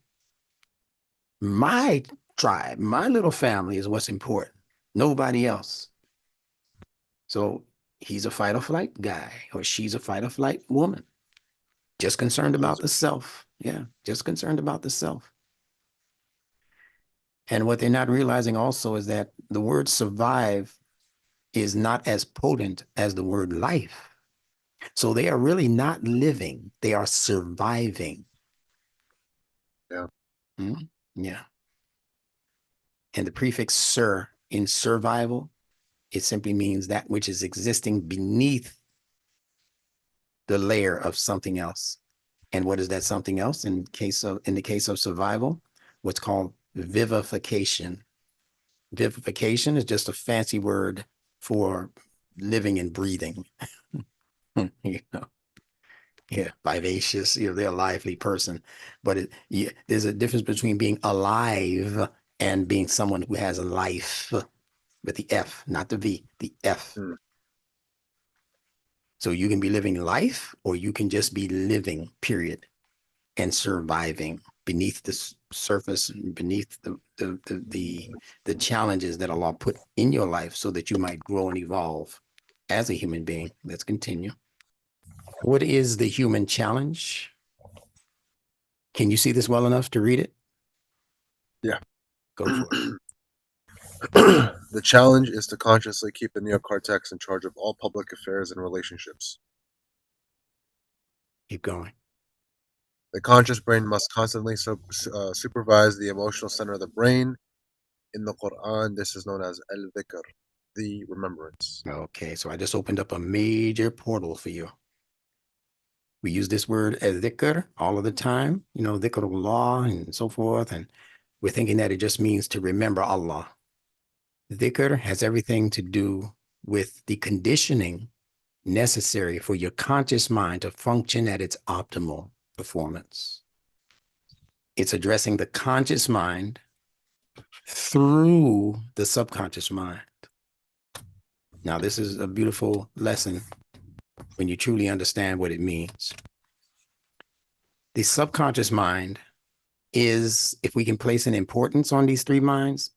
My tribe, my little family is what's important. Nobody else. So he's a fight or flight guy, or she's a fight or flight woman. Just concerned about the self. Yeah, just concerned about the self. And what they're not realizing also is that the word survive is not as potent as the word life. So they are really not living, they are surviving. Yeah. Mhm. Yeah. And the prefix sur in survival, it simply means that which is existing beneath the layer of something else. And what is that something else in the case of survival? What's called vivification. Vivification is just a fancy word for living and breathing. you know, yeah, vivacious. They're a lively person, but there's a difference between being alive and being someone who has a life with the F, not the V, the F. Mm. So you can be living life, or you can just be living, period, and surviving beneath the surface, beneath the challenges that Allah put in your life so that you might grow and evolve as a human being. Let's continue. What is the human challenge? Can you see this well enough to read it? Yeah. Go for it. The challenge is to consciously keep the neocortex in charge of all public affairs and relationships. Keep going. The conscious brain must constantly supervise the emotional center of the brain. In the Quran, this is known as al-dhikr, the remembrance. Okay, so I just opened up a major portal for you. We use this word as dhikr all of the time, dhikrullah and so forth, and we're thinking that it just means to remember Allah. Dhikr has everything to do with the conditioning necessary for your conscious mind to function at its optimal performance. It's addressing the conscious mind through the subconscious mind. Now, this is a beautiful lesson when you truly understand what it means. The subconscious mind is, if we can place an importance on these three minds,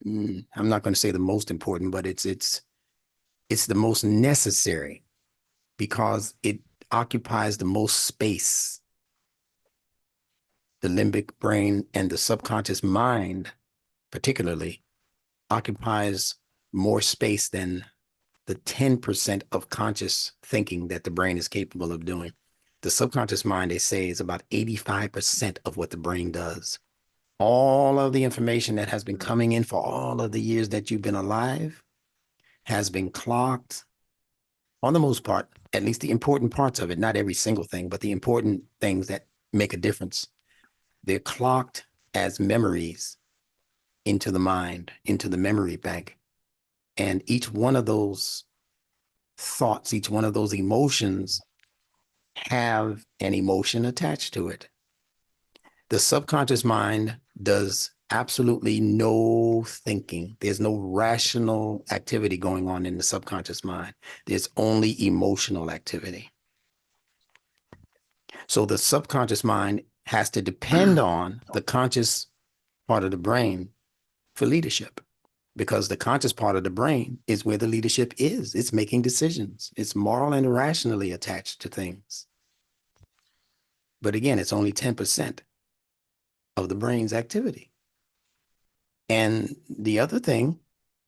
I'm not going to say the most important, but it's the most necessary because it occupies the most space. The limbic brain and the subconscious mind, particularly, occupies more space than the 10% of conscious thinking that the brain is capable of doing. The subconscious mind, they say, is about 85% of what the brain does. All of the information that has been coming in for all of the years that you've been alive has been clocked, on the most part, at least the important parts of it, not every single thing, but the important things that make a difference. They're clocked as memories into the mind, into the memory bank. And each one of those thoughts, each one of those emotions have an emotion attached to it. The subconscious mind does absolutely no thinking. There's no rational activity going on in the subconscious mind. There's only emotional activity. So the subconscious mind has to depend on the conscious part of the brain for leadership, because the conscious part of the brain is where the leadership is. It's making decisions. It's moral and rationally attached to things. But again, it's only 10% of the brain's activity. And the other thing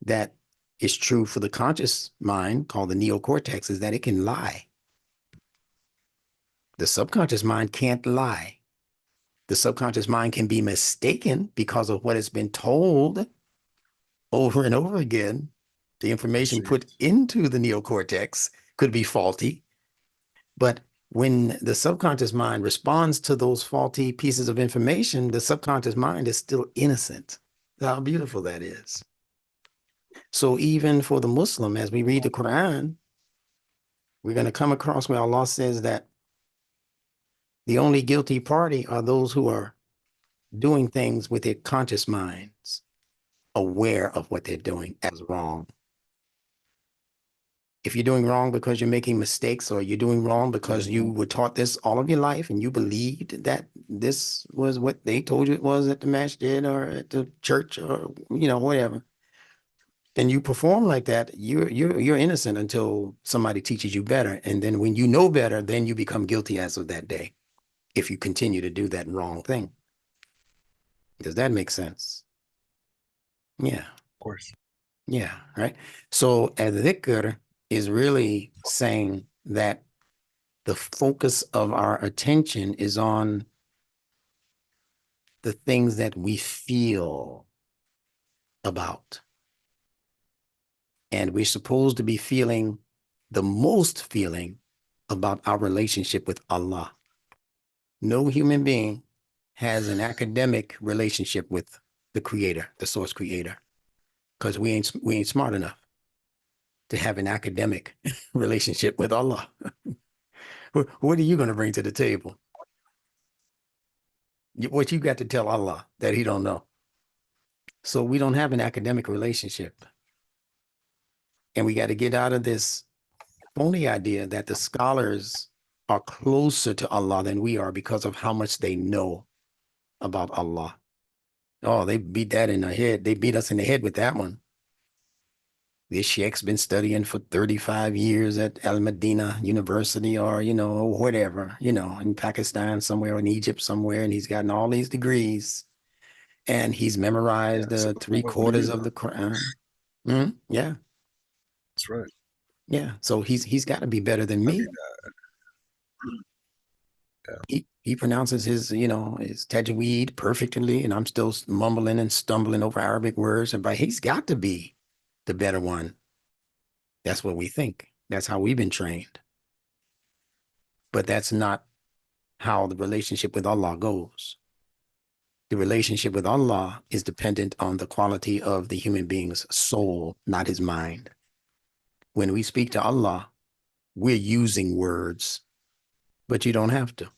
that is true for the conscious mind, called the neocortex, is that it can lie. The subconscious mind can't lie. The subconscious mind can be mistaken because of what it's been told over and over again. The information put Received. into the neocortex could be faulty. But when the subconscious mind responds to those faulty pieces of information, the subconscious mind is still innocent. How beautiful that is. So even for the Muslim, as we read the Quran, we're going to come across where Allah says that the only guilty party are those who are doing things with their conscious minds, aware of what they're doing as wrong. If you're doing wrong because you're making mistakes, or you're doing wrong because you were taught this all of your life and you believed that this was what they told you it was at the masjid or at the church or whatever, then you perform like that, you're innocent until somebody teaches you better. And then when you know better, then you become guilty as of that day if you continue to do that wrong thing. Does that make sense? Yeah. Of course. Yeah. Right. So dhikr is really saying that the focus of our attention is on the things that we feel about. And we're supposed to be feeling the most feeling about our relationship with Allah. No human being has an academic relationship with the creator, the source creator, because we ain't smart enough to have an academic relationship with Allah. What are you going to bring to the table? What you got to tell Allah that he don't know? So we don't have an academic relationship. And we got to get out of this phony idea that the scholars are closer to Allah than we are because of how much they know about Allah. Oh, they beat that in the head. They beat us in the head with that one. This sheikh's been studying for 35 years at Al Medina University or, whatever, in Pakistan somewhere, in Egypt somewhere, and he's gotten all these degrees. And he's memorized Yeah, so three what do you quarters of know? the Quran. Mm, yeah, That's right. yeah. So he's got to be better than I me. mean, yeah, He pronounces his tajweed perfectly, and I'm still mumbling and stumbling over Arabic words. But he's got to be the better one. That's what we think. That's how we've been trained. But that's not how the relationship with Allah goes. The relationship with Allah is dependent on the quality of the human being's soul, not his mind. When we speak to Allah, we're using words, but you don't have to.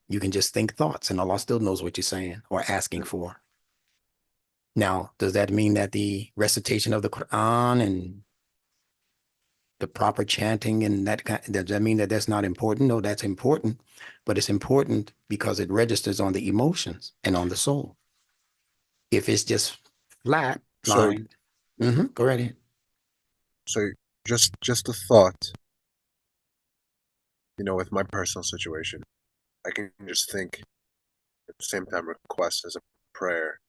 You can just think thoughts, and Allah still knows what you're saying or asking yeah. for. Now, does that mean that the recitation of the Quran and the proper chanting and does that mean that that's not important? No, that's important, but it's important because it registers on the emotions and on the soul. If it's just flat So, line, go right ahead. so just a thought, with my personal situation, I can just think at the same time request as a prayer,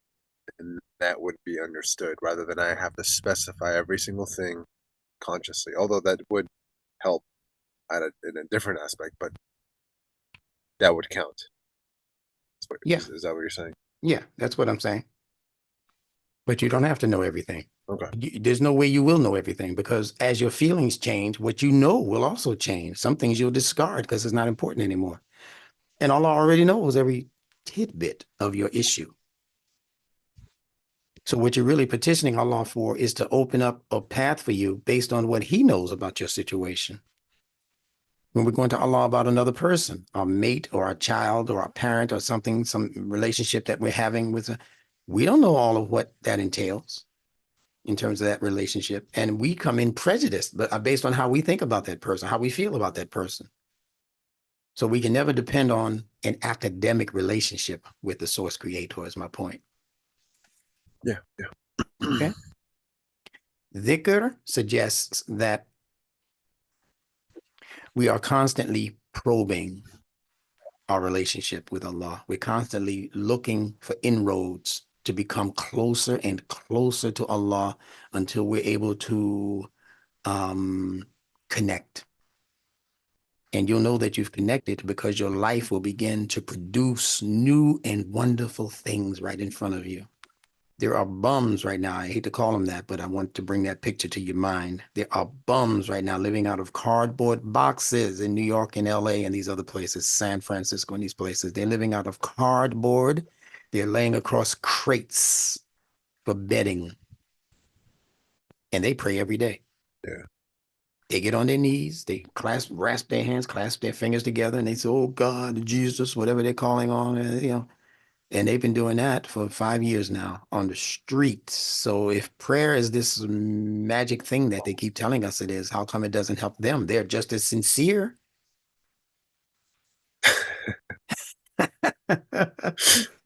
and that would be understood rather than I have to specify every single thing consciously. Although that would help in a different aspect, but that would count. Yeah, Is that what you're saying? yeah, that's what I'm saying. But you Okay. don't have to know everything. Okay. There's no way you will know everything because as your feelings change, what you know will also change. Some things you'll discard because it's not important anymore. And Allah already knows every tidbit of your issue. So what you're really petitioning Allah for is to open up a path for you based on what he knows about your situation. When we're going to Allah about another person, our mate or our child or our parent or something, some relationship that we're having we don't know all of what that entails in terms of that relationship. And we come in prejudiced, but based on how we think about that person, how we feel about that person. So we can never depend on an academic relationship with the source creator is my point. Yeah. Yeah. Okay. Dhikr suggests that we are constantly probing our relationship with Allah. We're constantly looking for inroads to become closer and closer to Allah until we're able to connect. And you'll know that you've connected because your life will begin to produce new and wonderful things right in front of you. There are bums right now. I hate to call them that, but I want to bring that picture to your mind. There are bums right now living out of cardboard boxes in New York and LA and these other places, San Francisco and these places. They're living out of cardboard. They're laying across crates for bedding. And they pray every day. Yeah. They get on their knees, they rasp their hands, clasp their fingers together, and they say, "Oh God, Jesus," whatever they're calling on, and they've been doing that for 5 years now on the streets. So if prayer is this magic thing that they keep telling us it is, how come it doesn't help them? They're just as sincere.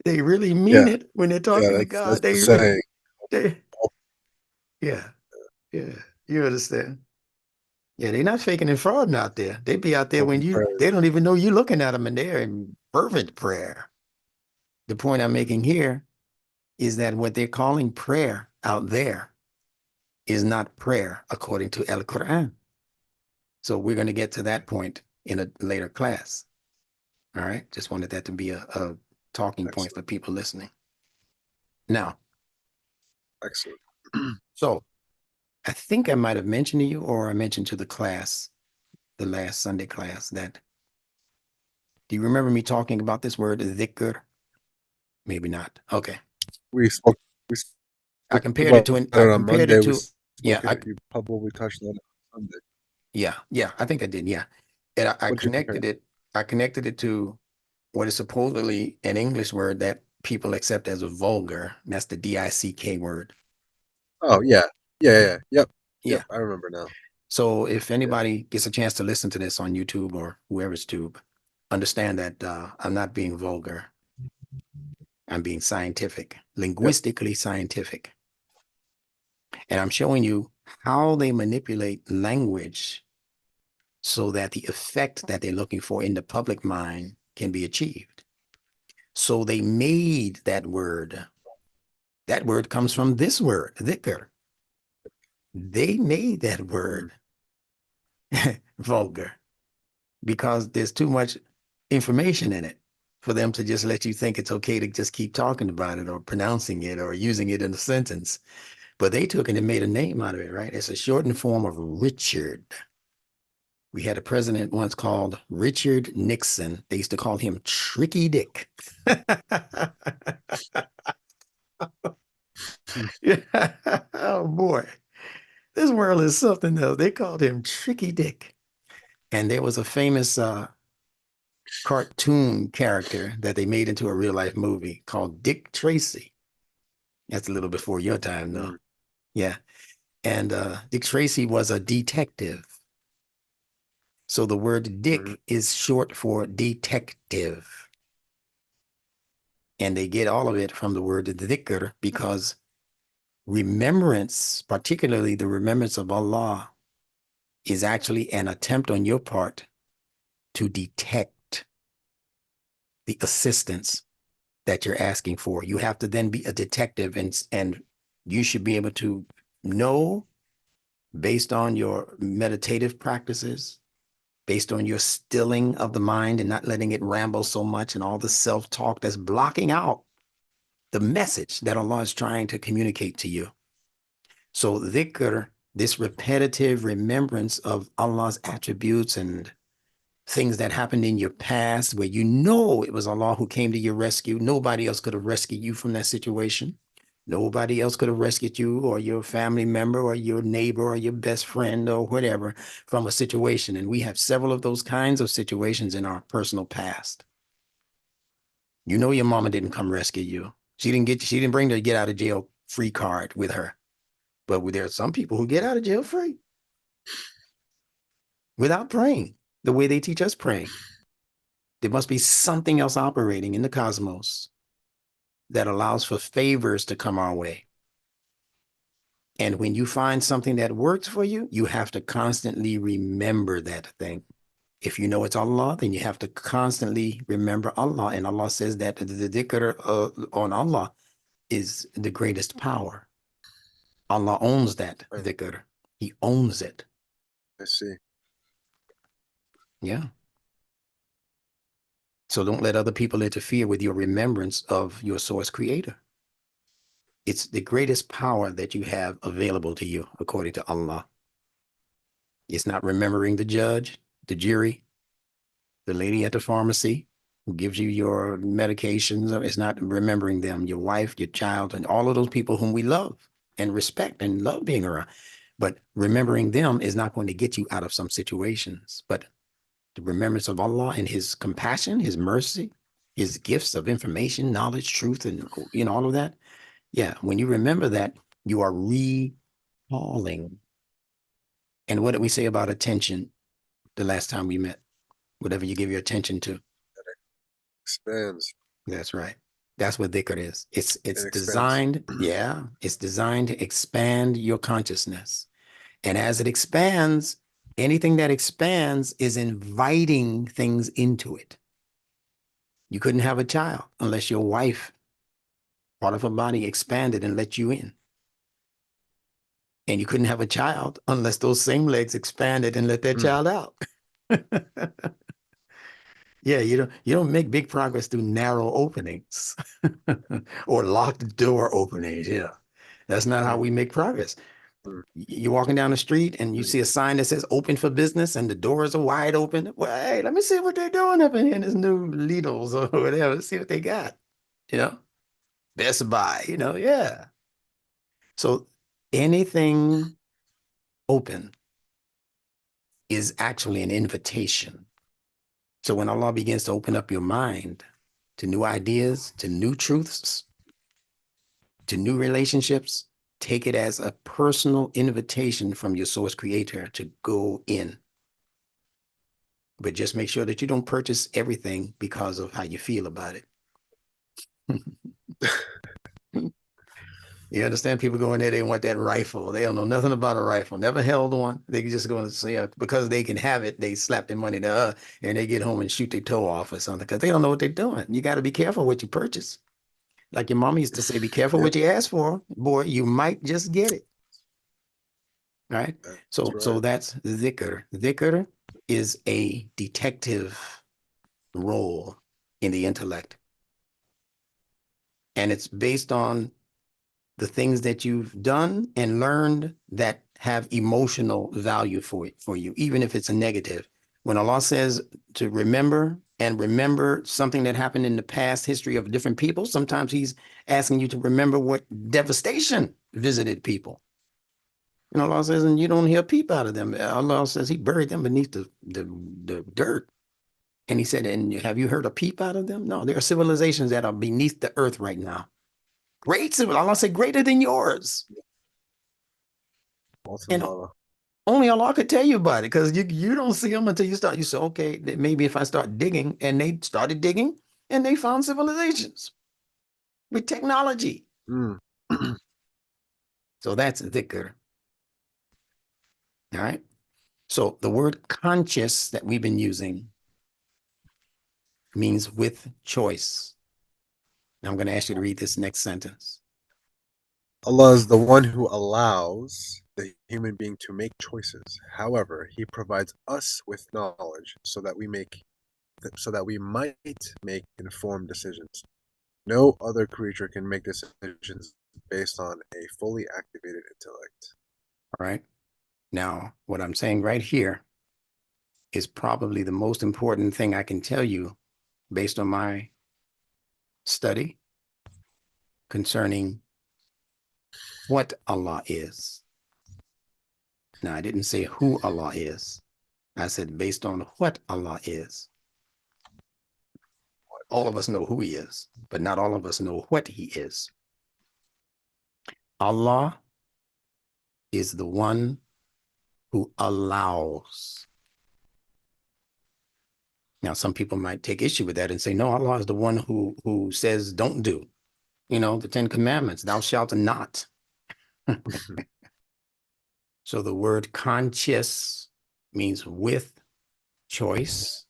They really mean Yeah. it when they're Yeah. talking to That's God. the saying. They, yeah, yeah. You understand? Yeah, they're not faking and frauding out there. They be out there when Open prayer. they don't even know you're looking at them and they're in fervent prayer. The point I'm making here is that what they're calling prayer out there is not prayer according to El Quran. So we're going to get to that point in a later class. All right. Just wanted that to be a talking points for Excellent. people listening. Now, Excellent. so I think I might have mentioned to you, or I mentioned to the class, the last Sunday class, that do you remember me talking about this word dhikr? Maybe not. Okay. We spoke. We I spoke compared it about to it on Monday. We yeah, spoke it. You probably touched on it on Sunday. yeah, I think I did. Yeah. And What'd you compare? I connected it to what is supposedly an English word that people accept as a vulgar. That's the DICK word. Oh yeah, yeah. Yep, Yeah. I remember now. So if Yeah, anybody gets a chance to listen to this on YouTube or whoever's tube, understand that I'm not being vulgar. I'm being scientific, yep. linguistically scientific. And I'm showing you how they manipulate language so that the effect that they're looking for in the public mind can be achieved. So they made that word. That word comes from this word, dhikr. They made that Mm, word vulgar because there's too much information in it for them to just let you think it's okay to just keep talking about it or pronouncing it or using it in a sentence. But they took it and made a name out of it, right? It's a shortened form of Richard. We had a president once called Richard Nixon. They used to call him Tricky Dick. mm, Oh boy, this world is something else. They called him Tricky Dick. And there was a famous cartoon character that they made into a real life movie called Dick Tracy. That's a little before your time, though. mm, Yeah. And Dick Tracy was a detective. So the word mm. Dick is short for detective. And they get all of it from the word dhikr because remembrance, particularly the remembrance of Allah, is actually an attempt on your part to detect the assistance that you're asking for. You have to then be a detective, and you should be able to know based on your meditative practices, based on your stilling of the mind and not letting it ramble so much and all the self-talk that's blocking out the message that Allah is trying to communicate to you. So dhikr, this repetitive remembrance of Allah's attributes and things that happened in your past where you know it was Allah who came to your rescue. Nobody else could have rescued you from that situation. Nobody else could have rescued you or your family member or your neighbor or your best friend or whatever from a situation. And we have several of those kinds of situations in our personal past. You know your mama didn't come rescue you. She didn't bring the get out of jail free card with her. But there are some people who get out of jail free without praying the way they teach us praying. There must be something else operating in the cosmos that allows for favors to come our way. And when you find something that works for you, you have to constantly remember that thing. If you know it's Allah, then you have to constantly remember Allah. And Allah says that the dhikr on Allah is the greatest power. Allah owns that I, dhikr. He owns it. I see. Yeah. So don't let other people interfere with your remembrance of your source creator. It's the greatest power that you have available to you, according to Allah. It's not remembering the judge, the jury, the lady at the pharmacy who gives you your medications. It's not remembering them, your wife, your child, and all of those people whom we love and respect and love being around. But remembering them is not going to get you out of some situations. But the remembrance of Allah and His compassion, His mercy, His gifts of information, knowledge, truth, and all of that. Yeah, when you remember that, you are recalling. And what did we say about attention the last time we met? Whatever you give your attention to. Expands That's right. That's what dhikr is. It's and expands. designed, yeah, it's designed to expand your consciousness. And as it expands, anything that expands is inviting things into it. You couldn't have a child unless your wife, part of her body, expanded and let you in. And you couldn't have a child unless those same legs expanded and let that Mm, child out. Yeah, you don't make big progress through narrow openings or locked door openings. Yeah. That's not how Mm, we make progress. mm, You're walking down the street and you mm. see a sign that says open for business and the doors are wide open. Well, hey, let me see what they're doing up in here in this new Lidl's or whatever. Let's see what they got. You know, Best Buy, yeah. So anything open is actually an invitation. So when Allah begins to open up your mind to new ideas, to new truths, to new relationships, take it as a personal invitation from your source creator to go in. But just make sure that you don't purchase everything because of how you feel about it. You understand? People go in there, they want that rifle. They don't know nothing about a rifle, never held one. They just go and say, because they can have it, they slap their money there and they get home and shoot their toe off or something because they don't know what they're doing. You got to be careful what you purchase. Like your mama used to say, be careful Yep, what you ask for. Boy, you might just get it. Right? that's So right. that's dhikr. Dhikr is a detective role in the intellect. And it's based on the things that you've done and learned that have emotional value for you, even if it's a negative. When Allah says to remember and remember something that happened in the past history of different people, sometimes He's asking you to remember what devastation visited people. And Allah says, and you don't hear a peep out of them. Allah says He buried them beneath the dirt. And He said, and have you heard a peep out of them? No, there are civilizations that are beneath the earth right now. Great civil. Allah said, greater than yours. And Guatemala. only Allah could tell you about it because you don't see them until you start. You say, okay, maybe if I start digging, and they started digging and they found civilizations with technology. Mm. So that's dhikr. All right. So the word conscious that we've been using means with choice. Now I'm going to ask you to read this next sentence. Allah is the one who allows the human being to make choices. However, He provides us with knowledge so that we might make informed decisions. No other creature can make decisions based on a fully activated intellect. All right. Now, what I'm saying right here is probably the most important thing I can tell you based on my study concerning what Allah is. Now, I didn't say who Allah is. I said based on what Allah is. All of us know who He is, but not all of us know what He is. Allah is the one who allows. Now, some people might take issue with that and say, no, Allah is the one who says don't do. The 10 Commandments, thou shalt not. So the word conscious means with choice.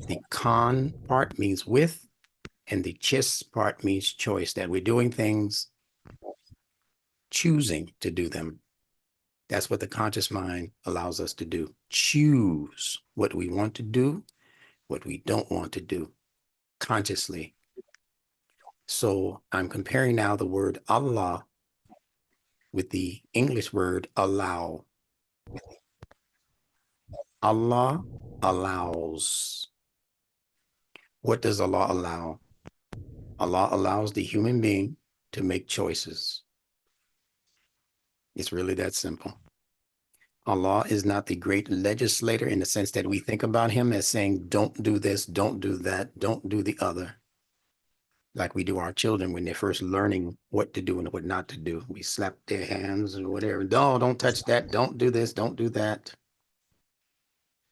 The con part means with, and the chis part means choice, that we're doing things, choosing to do them. That's what the conscious mind allows us to do. Choose what we want to do, what we don't want to do consciously. So I'm comparing now the word Allah with the English word allow. Allah allows. What does Allah allow? Allah allows the human being to make choices. It's really that simple. Allah is not the great legislator in the sense that we think about Him as saying, don't do this, don't do that, don't do the other. Like we do our children when they're first learning what to do and what not to do. We slap their hands or whatever. No, don't touch that. Don't do this. Don't do that.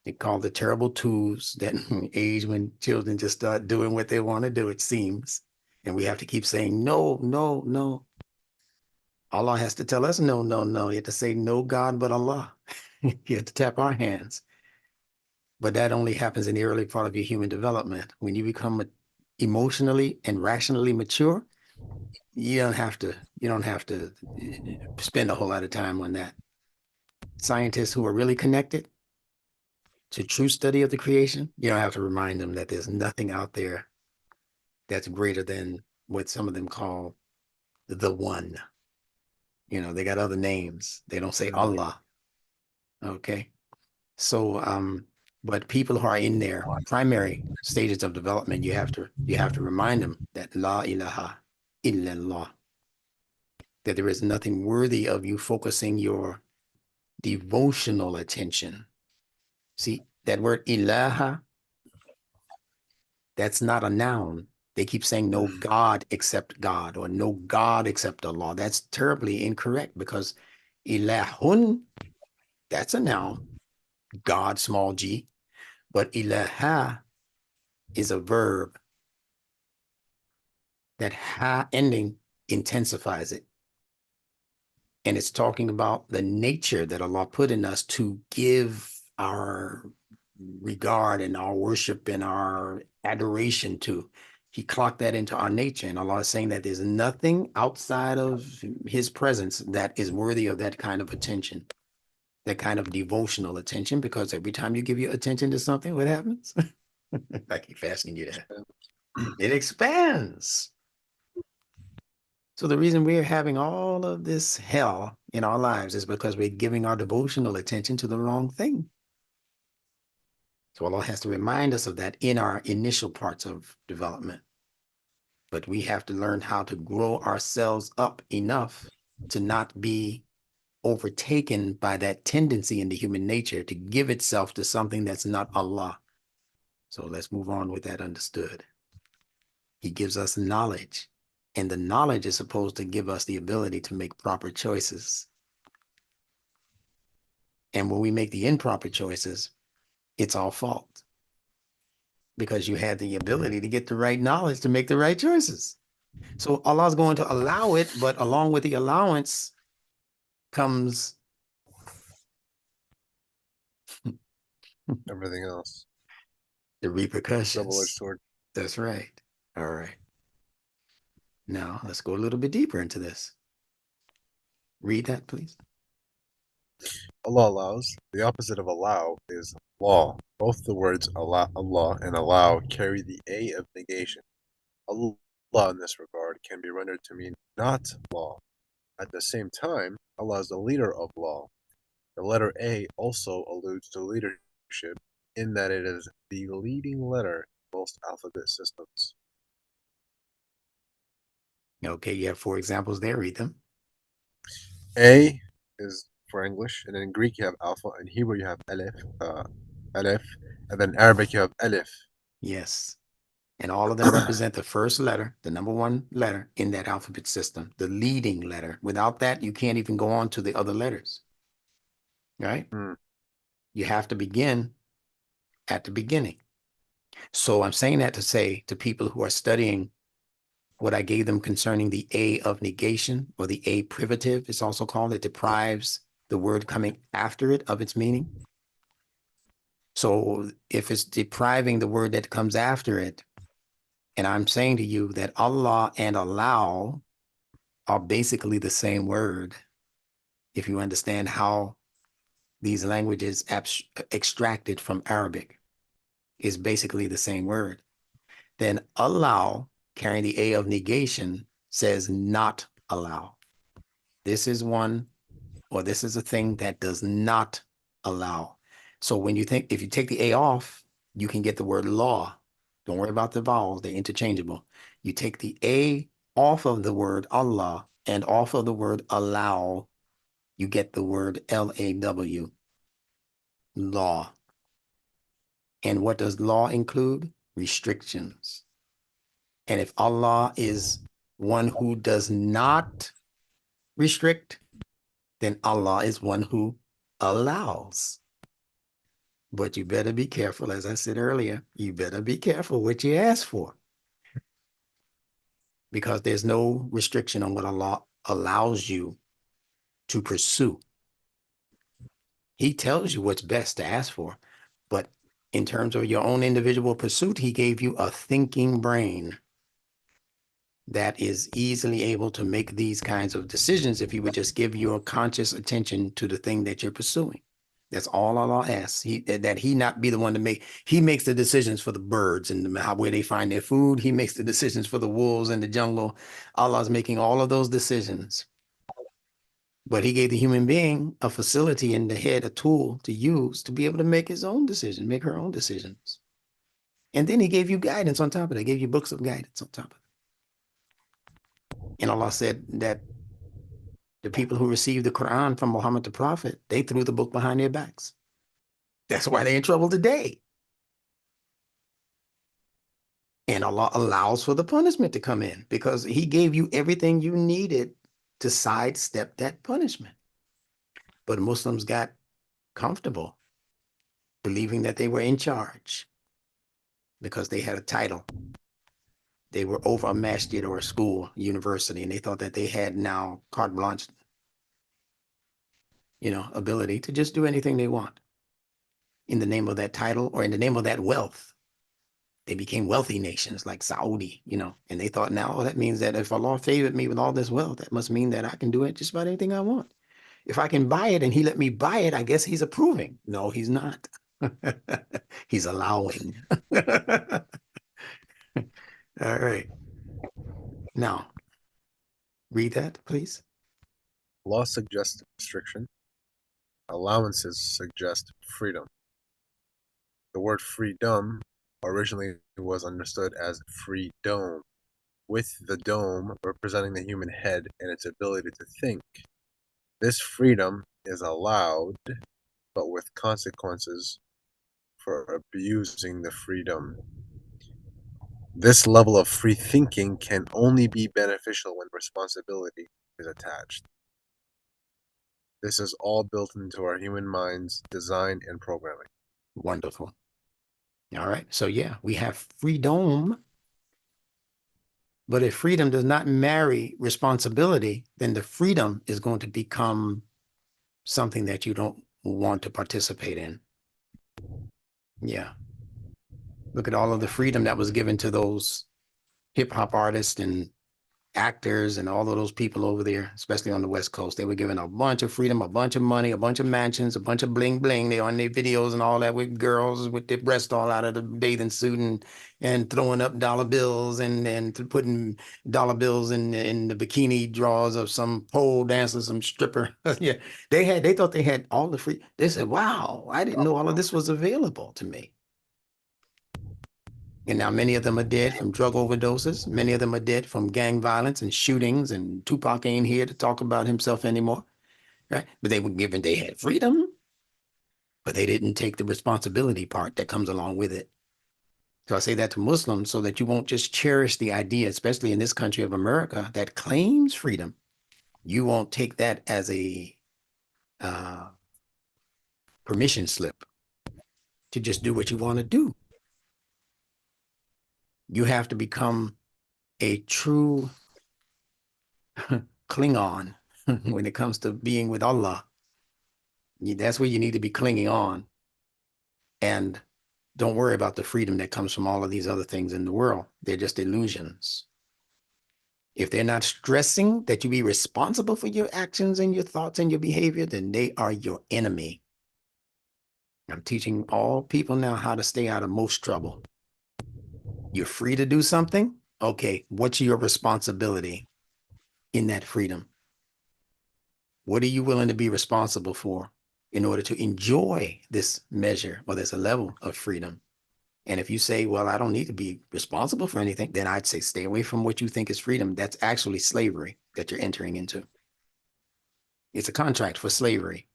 They call the terrible twos that age when children just start doing what they want to do, it seems. And we have to keep saying, no, no, no. Allah has to tell us, no, no, no. You have to say, no God but Allah. You have to tap our hands. But that only happens in the early part of your human development. When you become emotionally and rationally mature, you don't have to spend a whole lot of time on that. Scientists who are really connected, to true study of the creation, you don't have to remind them that there's nothing out there that's greater than what some of them call the one. They got other names. They don't say Mhm. Allah. Okay. So, but people who are in their primary stages of development, you have to remind them that La ilaha illallah, that there is nothing worthy of you focusing your devotional attention. See, that word ilaha, that's not a noun. They keep saying no God except God or no God except Allah. That's terribly incorrect because ilahun, that's a noun, God, small g, but ilaha is a verb. That ha ending intensifies it. And it's talking about the nature that Allah put in us to give our regard and our worship and our adoration to. He clocked that into our nature. And Allah is saying that there's nothing outside of his presence that is worthy of that kind of attention, that kind of devotional attention, because every time you give your attention to something, what happens? I keep asking you that. It expands. So the reason we're having all of this hell in our lives is because we're giving our devotional attention to the wrong thing. So Allah has to remind us of that in our initial parts of development. But we have to learn how to grow ourselves up enough to not be overtaken by that tendency in the human nature to give itself to something that's not Allah. So let's move on with that understood. He gives us knowledge, and the knowledge is supposed to give us the ability to make proper choices. And when we make the improper choices, it's our fault because you had the ability to get the right knowledge to make the right choices. So Allah's going to allow it, but along with the allowance comes Everything else. the Double-edged repercussions. sword. That's right. All right. Now let's go a little bit deeper into this. Read that, please. Allah allows. The opposite of allow is law. Both the words Allah and allow carry the A of negation. Allah in this regard can be rendered to mean not law. At the same time, Allah is the leader of law. The letter A also alludes to leadership in that it is the leading letter in most alphabet systems. Okay, you have 4 examples there. Read them. A is for English, and in Greek you have alpha, in Hebrew you have aleph, and then Arabic you have alif. Yes. And all of them represent the first letter, the number 1 letter in that alphabet system, the leading letter. Without that, you can't even go on to the other letters, right? Hmm. You have to begin at the beginning. So I'm saying that to say to people who are studying what I gave them concerning the A of negation, or the A privative, it's also called, it deprives the word coming after it of its meaning. So if it's depriving the word that comes after it, and I'm saying to you that Allah and allow are basically the same word, if you understand how these languages extracted from Arabic is basically the same word, then allow, carrying the A of negation, says not allow. This is one, or this is a thing that does not allow. So when you think, if you take the A off, you can get the word law. Don't worry about the vowels, they're interchangeable. You take the A off of the word Allah and off of the word allow, you get the word L-A-W, law. And what does law include? Restrictions. And if Allah is one who does not restrict, then Allah is one who allows. But you better be careful, as I said earlier, you better be careful what you ask for, because there's no restriction on what Allah allows you to pursue. He tells you what's best to ask for, but in terms of your own individual pursuit, he gave you a thinking brain that is easily able to make these kinds of decisions if you would just give your conscious attention to the thing that you're pursuing. That's all Allah asks. That he not be the one to make. He makes the decisions for the birds and where they find their food. He makes the decisions for the wolves in the jungle. Allah's making all of those decisions. But he gave the human being a facility in the head, a tool to use to be able to make his own decision, make her own decisions. And then he gave you guidance on top of it. He gave you books of guidance on top of it. And Allah said that the people who received the Quran from Muhammad the Prophet, they threw the book behind their backs. That's why they're in trouble today. And Allah allows for the punishment to come in because he gave you everything you needed to sidestep that punishment. But Muslims got comfortable believing that they were in charge because they had a title. They were over a masjid or a school, university, and they thought that they had now carte blanche, ability to just do anything they want in the name of that title or in the name of that wealth. They became wealthy nations like Saudi, and they thought now, that means that if Allah favored me with all this wealth, that must mean that I can do it just about anything I want. If I can buy it and he let me buy it, I guess he's approving. No, he's not. He's allowing. All right. Now, read that, please. Law suggests restriction. Allowances suggest freedom. The word freedom originally was understood as free dome, with the dome representing the human head and its ability to think. This freedom is allowed, but with consequences for abusing the freedom. This level of free thinking can only be beneficial when responsibility is attached. This is all built into our human mind's design and programming. Wonderful. All right. So yeah, we have freedom. But if freedom does not marry responsibility, then the freedom is going to become something that you don't want to participate in. Yeah. Look at all of the freedom that was given to those hip hop artists and actors and all of those people over there, especially on the West Coast. They were given a bunch of freedom, a bunch of money, a bunch of mansions, a bunch of bling bling. They on their videos and all that with girls with their breasts all out of the bathing suit and throwing up dollar bills and putting dollar bills in the bikini drawers of some pole dancer, some stripper. Yeah, they thought they had all the free. They said, "Wow, I didn't know all of this was available to me." And now many of them are dead from drug overdoses. Many of them are dead from gang violence and shootings. And Tupac ain't here to talk about himself anymore, right? But they had freedom, but they didn't take the responsibility part that comes along with it. So I say that to Muslims so that you won't just cherish the idea, especially in this country of America that claims freedom. You won't take that as a permission slip to just do what you want to do. You have to become a true Klingon when it comes to being with Allah. That's where you need to be clinging on. And don't worry about the freedom that comes from all of these other things in the world. They're just illusions. If they're not stressing that you be responsible for your actions and your thoughts and your behavior, then they are your enemy. I'm teaching all people now how to stay out of most trouble. You're free to do something. Okay, what's your responsibility in that freedom? What are you willing to be responsible for in order to enjoy this measure or this level of freedom? And if you say, well, I don't need to be responsible for anything, then I'd say stay away from what you think is freedom. That's actually slavery that you're entering into. It's a contract for slavery.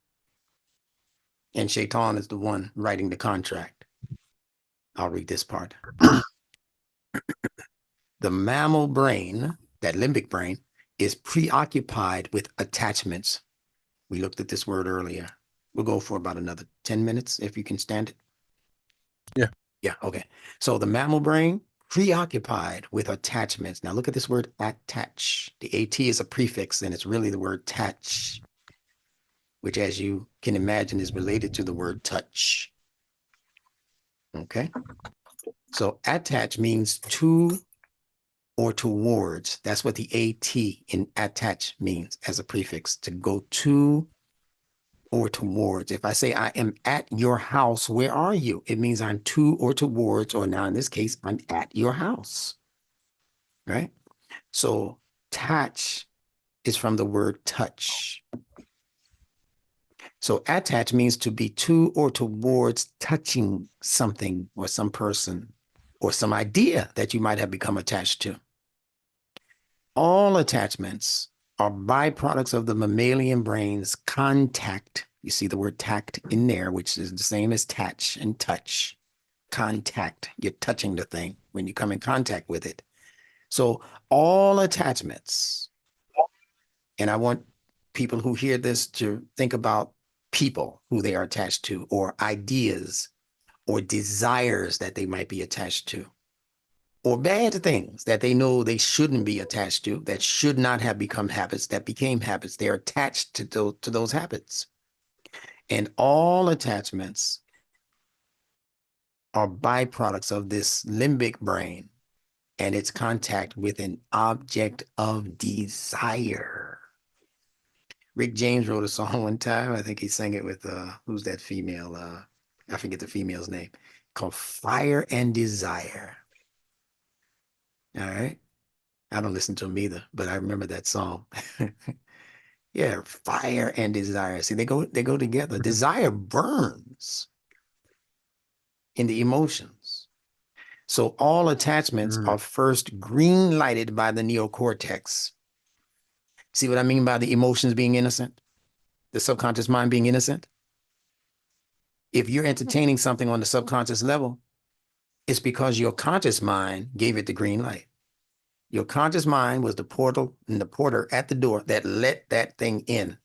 And Shaitan is the one writing the contract. I'll read this part. The mammal brain, that limbic brain, is preoccupied with attachments. We looked at this word earlier. We'll go for about another 10 minutes if you can stand it. Yeah. Yeah, okay. So the mammal brain, preoccupied with attachments. Now look at this word attach. The AT is a prefix and it's really the word touch, which as you can imagine is related to the word touch. Okay. So attach means to or towards. That's what the AT in attach means as a prefix, to go to or towards. If I say I am at your house, where are you? It means I'm to or towards, or now in this case, I'm at your house, right? So attach is from the word touch. So attach means to be to or towards touching something or some person or some idea that you might have become attached to. All attachments are byproducts of the mammalian brain's contact. You see the word tact in there, which is the same as attach and touch. Contact, you're touching the thing when you come in contact with it. So all attachments, and I want people who hear this to think about people who they are attached to, or ideas or desires that they might be attached to, or bad things that they know they shouldn't be attached to, that should not have become habits, that became habits. They're attached to those habits. And all attachments are byproducts of this limbic brain and its contact with an object of desire. Rick James wrote a song one time. I think he sang it with who's that female? I forget the female's name. Called Fire and Desire. All right. I don't listen to him either, but I remember that song. Yeah, fire and desire. See, they go together. Mhm. Desire burns in the emotions. So all attachments Mm. are first green lighted by the neocortex. See what I mean by the emotions being innocent? The subconscious mind being innocent? If you're entertaining something on the subconscious level, it's because your conscious mind gave it the green light. Your conscious mind was the portal and the porter at the door that let that thing in.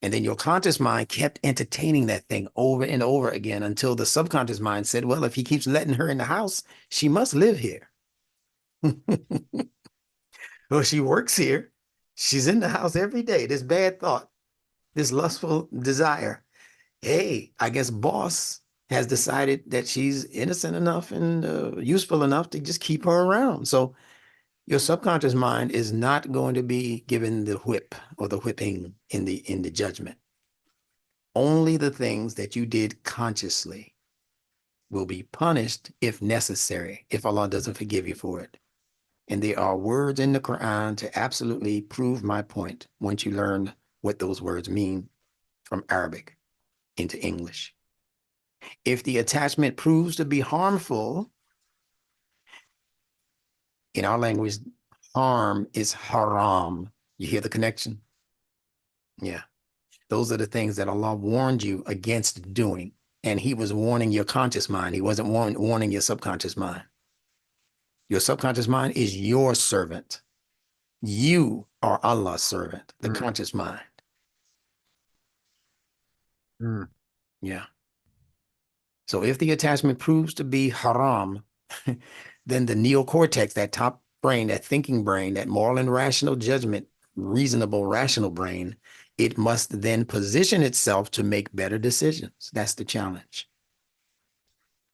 And then your conscious mind kept entertaining that thing over and over again until the subconscious mind said, well, if he keeps letting her in the house, she must live here. Well, she works here. She's in the house every day. This bad thought, this lustful desire. Hey, I guess boss has decided that she's innocent enough and useful enough to just keep her around. So your subconscious mind is not going to be given the whip or the whipping in the judgment. Only the things that you did consciously will be punished if necessary, if Allah doesn't forgive you for it. And there are words in the Quran to absolutely prove my point once you learn what those words mean from Arabic into English. If the attachment proves to be harmful, in our language, harm is haram. You hear the connection? Yeah. Those are the things that Allah warned you against doing. And he was warning your conscious mind. He wasn't warning your subconscious mind. Your subconscious mind is your servant. You are Allah's servant, the Mm. conscious mind. Mm. Yeah. So if the attachment proves to be haram, then the neocortex, that top brain, that thinking brain, that moral and rational judgment, reasonable, rational brain, it must then position itself to make better decisions. That's the challenge.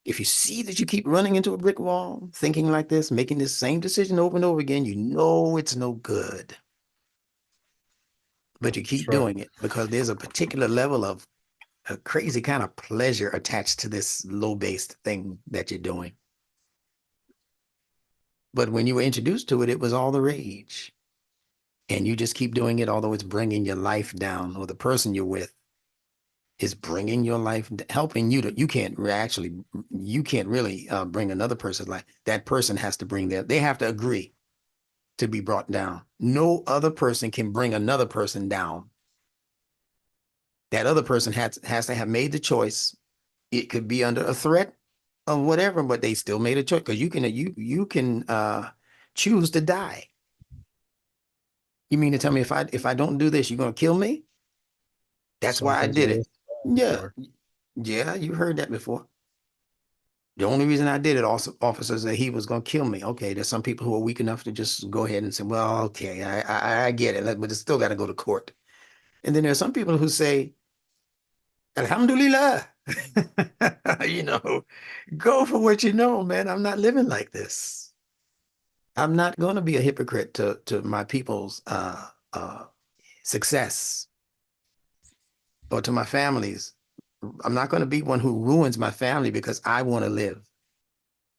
If you see that you keep running into a brick wall, thinking like this, making this same decision over and over again, you know it's no good. But you keep Sure. doing it because there's a particular level of a crazy kind of pleasure attached to this low-based thing that you're doing. But when you were introduced to it, it was all the rage. And you just keep doing it, although it's bringing your life down, or the person you're with is bringing your life, helping you to, you can't really bring another person's life. That person has to they have to agree to be brought down. No other person can bring another person down. That other person has to have made the choice. It could be under a threat or whatever, but they still made a choice because you can choose to die. You mean to tell me if I don't do this, you're gonna kill me? That's Some why I things are did it. worth Yeah, before. yeah, you heard that before. The only reason I did it, also, officer said he was gonna kill me. Okay, there's some people who are weak enough to just go ahead and say, "Well, okay, I get it, but it's still got to go to court." And then there's some people who say, "Alhamdulillah," you know, go for what you know, man. I'm not living like this. I'm not going to be a hypocrite to my people's success. or to my families. I'm not going to be one who ruins my family because I want to live.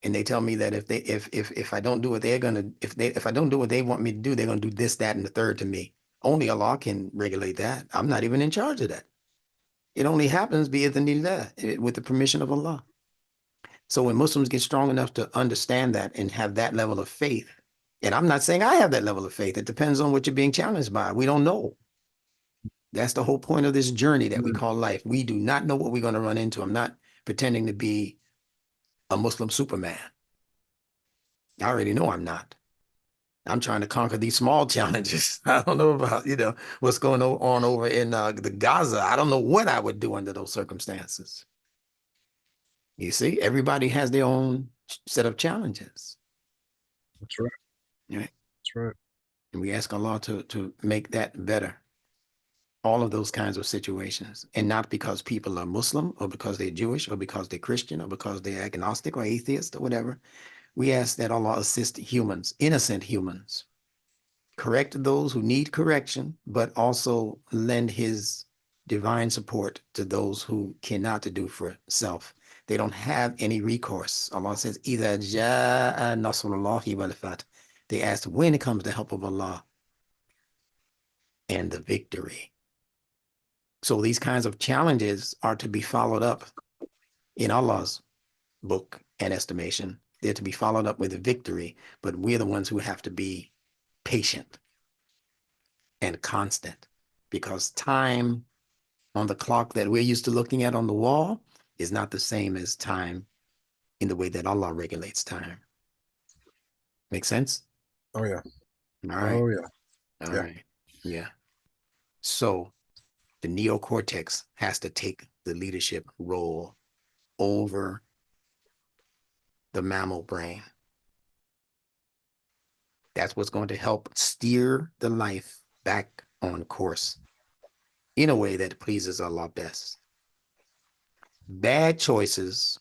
And they tell me that if I don't do what they're gonna if I don't do what they want me to do, they're gonna do this, that, and the third to me. Only Allah can regulate that. I'm not even in charge of that. It only happens bi'idhnillah, with the permission of Allah. So when Muslims get strong enough to understand that and have that level of faith, and I'm not saying I have that level of faith, it depends on what you're being challenged by. We don't know. That's the whole point of this journey that we call life. We do not know what we're going to run into. I'm not pretending to be a Muslim Superman. I already know I'm not. I'm trying to conquer these small challenges. I don't know about, what's going on over in the Gaza. I don't know what I would do under those circumstances. You see, everybody has their own set of challenges. That's right. Right? That's right. And we ask Allah to make that better. All of those kinds of situations. And not because people are Muslim or because they're Jewish or because they're Christian or because they're agnostic or atheist or whatever. We ask that Allah assist humans, innocent humans, correct those who need correction, but also lend his divine support to those who cannot do for self. They don't have any recourse. Allah says, إِذَا جَاءَ نَصْرُ اللَّهِ وَالْفَتْحُ. They asked, when it comes the help of Allah and the victory. So these kinds of challenges are to be followed up in Allah's book and estimation. They're to be followed up with a victory, but we're the ones who have to be patient and constant, because time on the clock that we're used to looking at on the wall is not the same as time in the way that Allah regulates time. Make sense? Oh yeah. All right. Oh yeah. All Yeah. right. Yeah. So the neocortex has to take the leadership role over the mammal brain. That's what's going to help steer the life back on course in a way that pleases Allah best. Bad choices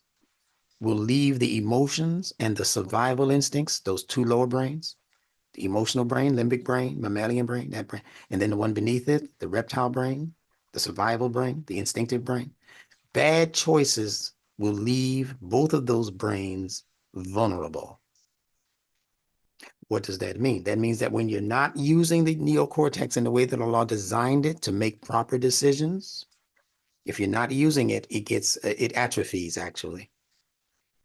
will leave the emotions and the survival instincts, those two lower brains, the emotional brain, limbic brain, mammalian brain, that brain, and then the one beneath it, the reptile brain, the survival brain, the instinctive brain. Bad choices will leave both of those brains vulnerable. What does that mean? That means that when you're not using the neocortex in the way that Allah designed it to make proper decisions, if you're not using it, it atrophies, actually.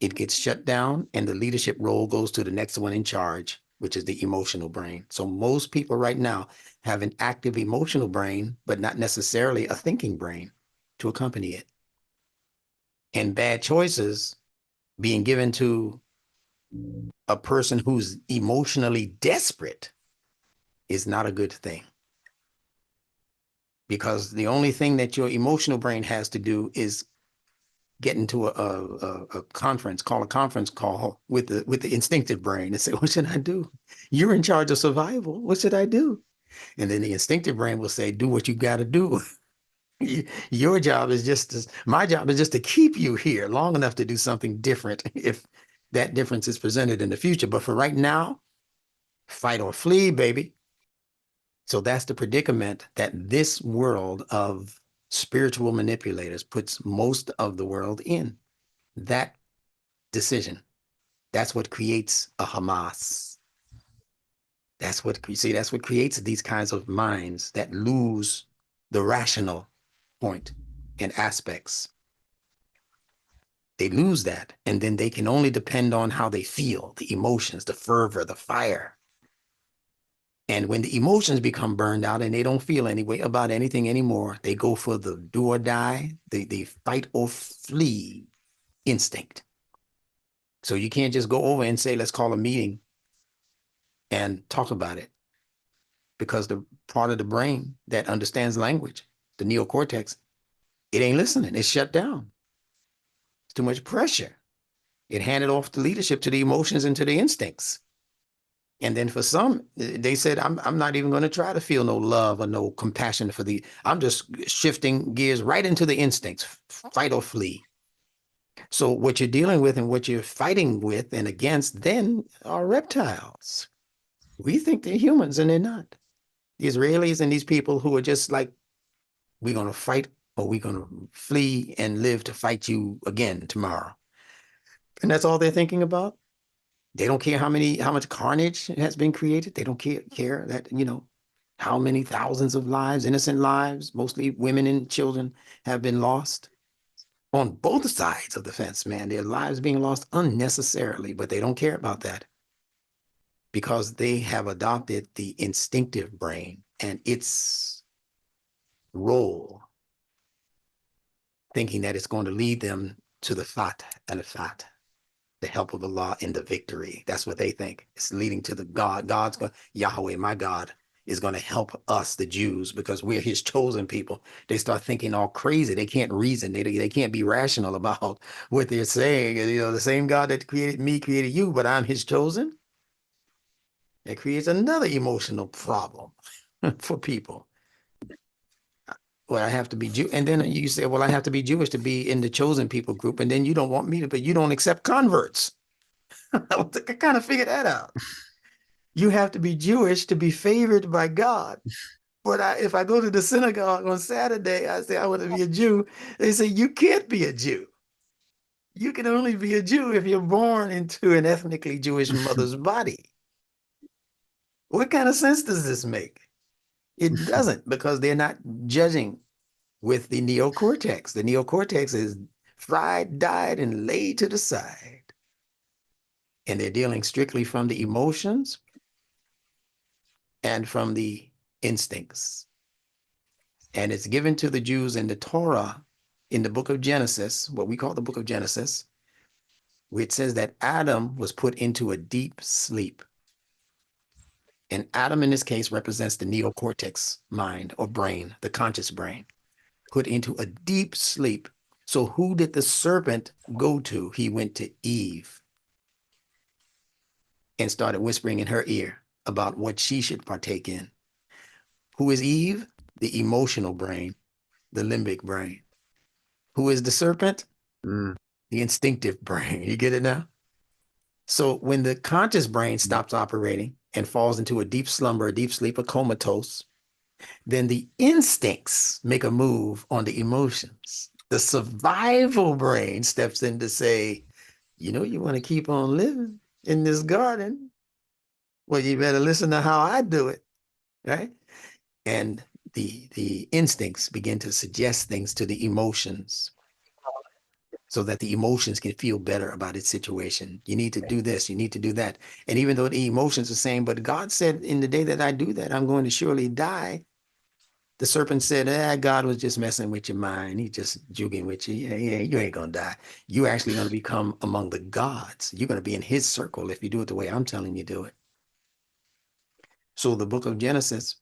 It gets shut down and the leadership role goes to the next one in charge, which is the emotional brain. So most people right now have an active emotional brain, but not necessarily a thinking brain to accompany it. And bad choices being given to a person who's emotionally desperate is not a good thing. Because the only thing that your emotional brain has to do is get into a conference, call a conference call with the instinctive brain and say, what should I do? You're in charge of survival. What should I do? And then the instinctive brain will say, do what you got to do. Your job is my job is just to keep you here long enough to do something different if that difference is presented in the future. But for right now, fight or flee, baby. So that's the predicament that this world of spiritual manipulators puts most of the world in. That decision. That's what creates a Hamas. That's what creates these kinds of minds that lose the rational point and aspects. They lose that, and then they can only depend on how they feel, the emotions, the fervor, the fire. And when the emotions become burned out and they don't feel any way about anything anymore, they go for the do or die, the fight or flee instinct. So you can't just go over and say, let's call a meeting and talk about it, because the part of the brain that understands language, the neocortex, it ain't listening. It's shut down. It's too much pressure. It handed off the leadership to the emotions and to the instincts. And then for some, they said, I'm not even going to try to feel no love or no compassion I'm just shifting gears right into the instincts, fight or flee. So what you're dealing with and what you're fighting with and against then are reptiles. We think they're humans and they're not. The Israelis and these people who are just like, we're going to fight or we're going to flee and live to fight you again tomorrow. And that's all they're thinking about. They don't care how much carnage has been created. They don't care that, how many thousands of lives, innocent lives, mostly women and children, have been lost on both sides of the fence, man. Their lives being lost unnecessarily, but they don't care about that because they have adopted the instinctive brain and its role, thinking that it's going to lead them to the fat and the fat, the help of Allah in the victory. That's what they think. It's leading to the God. God's going, Yahweh, my God, is going to help us, the Jews, because we're his chosen people. They start thinking all crazy. They can't reason. They can't be rational about what they're saying. The same God that created me created you, but I'm his chosen. That creates another emotional problem for people. Well, I have to be Jew. And then you say, well, I have to be Jewish to be in the chosen people group. And then you don't want me to, but you don't accept converts. I kind of figured that out. You have to be Jewish to be favored by God. But if I go to the synagogue on Saturday, I say I want to be a Jew. They say you can't be a Jew. You can only be a Jew if you're born into an ethnically Jewish mother's body. What kind of sense does this make? It doesn't, because they're not judging with the neocortex. The neocortex is fried, dyed, and laid to the side. And they're dealing strictly from the emotions and from the instincts. And it's given to the Jews in the Torah, in the book of Genesis, what we call the book of Genesis, where it says that Adam was put into a deep sleep. And Adam, in this case, represents the neocortex mind or brain, the conscious brain, put into a deep sleep. So who did the serpent go to? He went to Eve and started whispering in her ear about what she should partake in. Who is Eve? The emotional brain, the limbic brain. Who is the serpent? Mm. The instinctive brain. You get it now? So when the conscious brain stops operating and falls into a deep slumber, a deep sleep, a comatose, then the instincts make a move on the emotions. The survival brain steps in to say, you want to keep on living in this garden. Well, you better listen to how I do it, right? And the instincts begin to suggest things to the emotions so that the emotions can feel better about its situation. You need to do this, you need to do that. And even though the emotions are saying, but God said, in the day that I do that, I'm going to surely die. The serpent said, God was just messing with your mind. He's just joking with you. Yeah, you ain't going to die. You're actually going to become among the gods. You're going to be in his circle if you do it the way I'm telling you to do it. So the book of Genesis,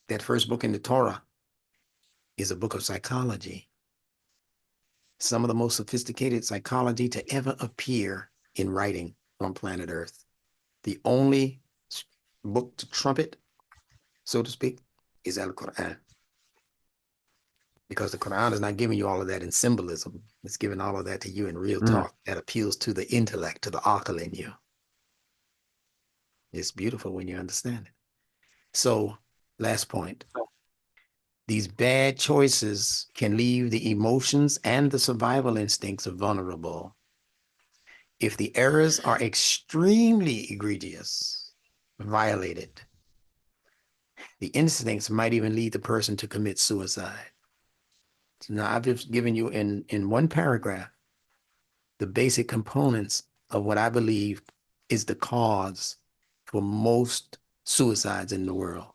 that first book in the Torah, is a book of psychology. Some of the most sophisticated psychology to ever appear in writing on planet Earth. The only book to trumpet, so to speak, is Al-Quran. Because the Quran is not giving you all of that in symbolism. It's giving all of that to you in real Mm. talk that appeals to the intellect, to the akal in you. It's beautiful when you understand it. So, last point. These bad choices can leave the emotions and the survival instincts vulnerable. If the errors are extremely egregious, violated, the instincts might even lead the person to commit suicide. So now I've just given you in one paragraph the basic components of what I believe is the cause for most suicides in the world.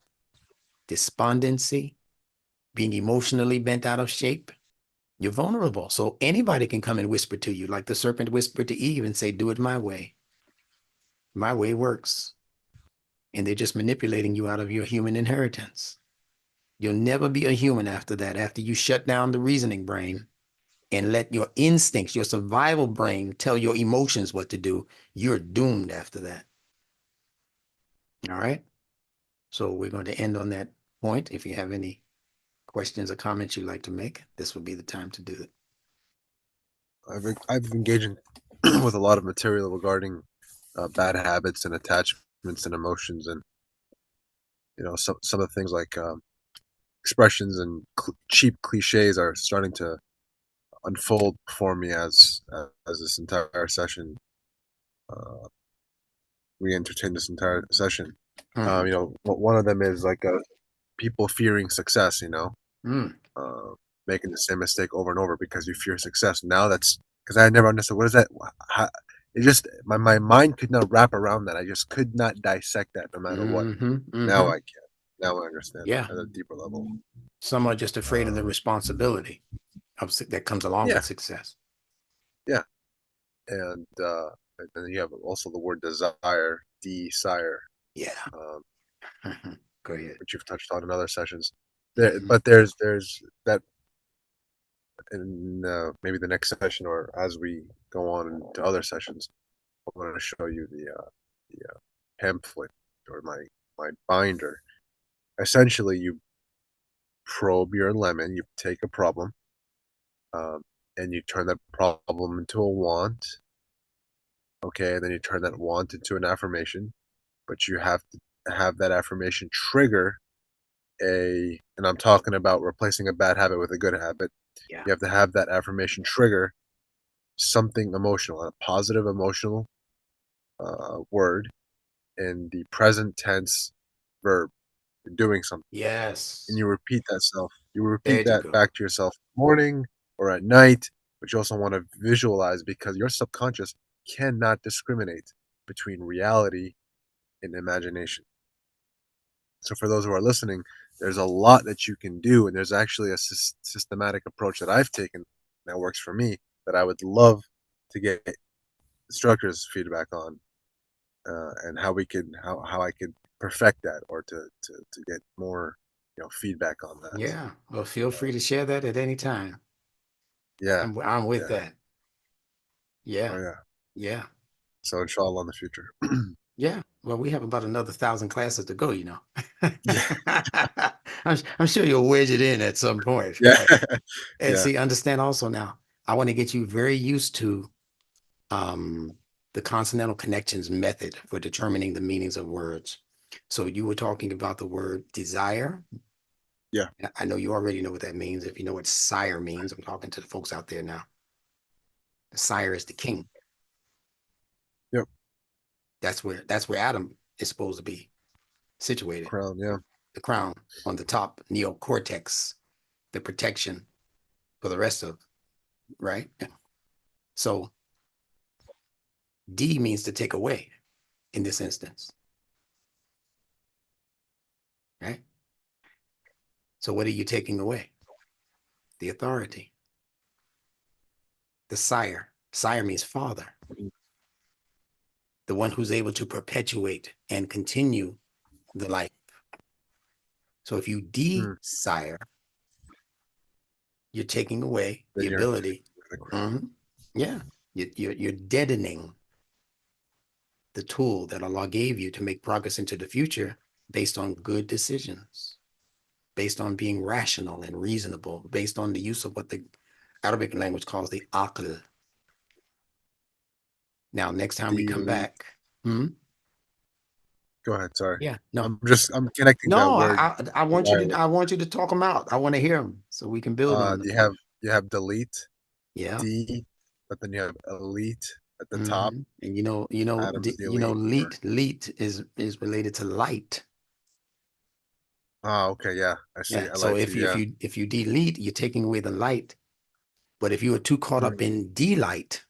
Despondency, being emotionally bent out of shape. You're vulnerable. So anybody can come and whisper to you, like the serpent whispered to Eve and say, do it my way. My way works. And they're just manipulating you out of your human inheritance. You'll never be a human after that, after you shut down the reasoning brain and let your instincts, your survival brain tell your emotions what to do. You're doomed after that. All right. So we're going to end on that point. If you have any questions or comments you'd like to make, this would be the time to do it. I've engaged with a lot of material regarding bad habits and attachments and emotions, and some of the things like expressions and cheap cliches are starting to unfold before me as this entire session uh, we entertain this entire session. Mhm. One of them is like people fearing success. Mm. Uh, making the same mistake over and over because you fear success. Now that's because I never understood what is that. How, it just my mind could not wrap around that. I just could not dissect that no matter what. Mhm. Now I Mhm. can. Now I understand Yeah. at a deeper level. Some are just afraid of the Uh, responsibility that comes along yeah, with success. yeah, and then you have also the word desire, Yeah. um, Go ahead. which you've touched on in other sessions. Mhm. But there's that in maybe the next session or as we go on to other sessions, I want to show you the pamphlet or my binder. Essentially, you probe your lemon, you take a problem, um, and you turn that problem into a want. Okay, and then you turn that want into an affirmation, but you have to have that affirmation trigger and I'm talking about replacing a bad habit with a good habit. Yeah. You have to have that affirmation trigger something emotional, a positive emotional word in the present tense verb. You're doing something, and Yes. you repeat that self. You There repeat you that go. back to yourself morning or at night, but you also want to visualize because your subconscious cannot discriminate between reality and imagination. So for those who are listening, there's a lot that you can do, and there's actually a systematic approach that I've taken that works for me that I would love to get instructors' feedback on, and how I could perfect that or to get more feedback on that. Yeah. Well, feel free to share that at any time. Yeah, I'm with yeah, that. oh Yeah. yeah. Yeah. So inshallah in the future. Yeah. Well, we have about another 1,000 classes to go, you know. Yeah, I'm sure you'll wedge it in at some point, yeah, right? And yeah. see, understand also now, I want to get you very used to um, the consonantal connections method for determining the meanings of words. So you were talking about the word desire. Yeah. I know you already know what that means. If you know what sire means, I'm talking to the folks out there now. The sire is the king. Yep. That's where Adam is supposed to be situated. Crown. Yeah. The crown on the top, neocortex, the protection for the rest of, right? So D means to take away in this instance, right? So what are you taking away? The authority. The sire. Sire means father, the one who's able to perpetuate and continue the life. So if you Mm. desire, you're taking away the Then you're ability. the crown. Mhm. Yeah, you're deadening the tool that Allah gave you to make progress into the future based on good decisions, based on being rational and reasonable, based on the use of what the Arabic language calls the aql. Now, next time we come Delete. back, hmm? Go ahead. Sorry. Yeah, no, I'm connecting that no, word. I want you to talk them out. I want to hear them so we can build on them. You have delete, Yeah. D, but then you have elite at the top. And Adam's delete. Or leet is related to light. okay, yeah, I see. Yeah. So LIT. Yeah. if you delete, you're taking away the light. But if you are too caught up Mm, in delight,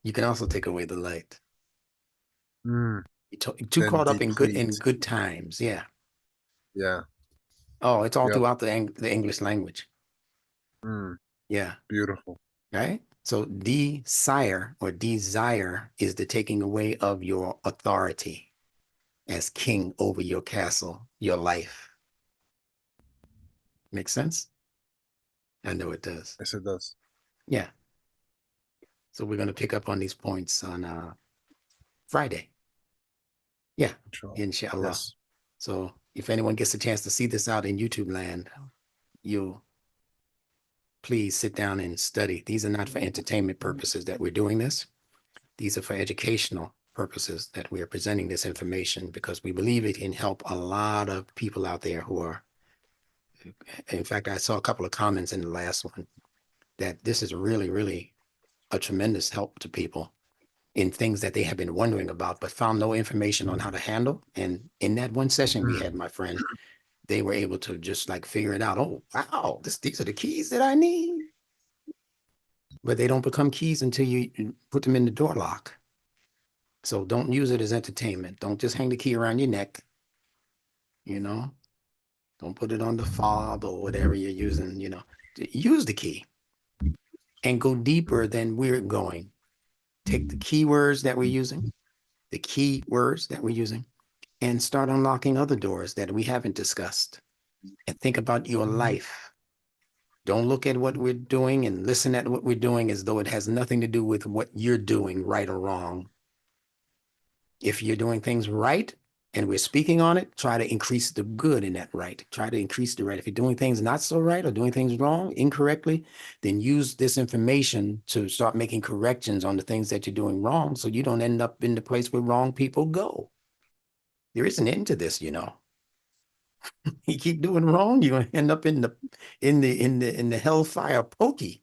you can also take away the light. mm, You're too then caught up in deplete. good times. Yeah. Yeah. Oh, it's all Yep. throughout the English language. Mm, Yeah. beautiful. Right. So desire or desire is the taking away of your authority as king over your castle, your life. Make sense? I know it does. Yes, it does. Yeah. So we're going to pick up on these points on Friday. Yeah. Inshallah. Inshallah. Yes. So if anyone gets a chance to see this out in YouTube land, you'll please sit down and study. These are not for entertainment purposes that we're doing this. These are for educational purposes that we are presenting this information because we believe it can help a lot of people out there who are In fact, I saw a couple of comments in the last one that this is really, really a tremendous help to people in things that they have been wondering about, but found no information on how to handle. And in that one session we had, my friend, they were able to just like figure it out. Oh, wow, these are the keys that I need. But they don't become keys until you put them in the door lock. So don't use it as entertainment. Don't just hang the key around your neck, you know? Don't put it on the fob or whatever you're using, you know. Use the key and go deeper than we're going. Take the keywords that we're using, and start unlocking other doors that we haven't discussed. And think about your life. Don't look at what we're doing and listen at what we're doing as though it has nothing to do with what you're doing, right or wrong. If you're doing things right and we're speaking on it, try to increase the good in that right. Try to increase the right. If you're doing things not so right or doing things wrong, incorrectly, then use this information to start making corrections on the things that you're doing wrong so you don't end up in the place where wrong people go. There is an end to this, you know. You keep doing wrong, you're gonna end up in the hellfire pokey.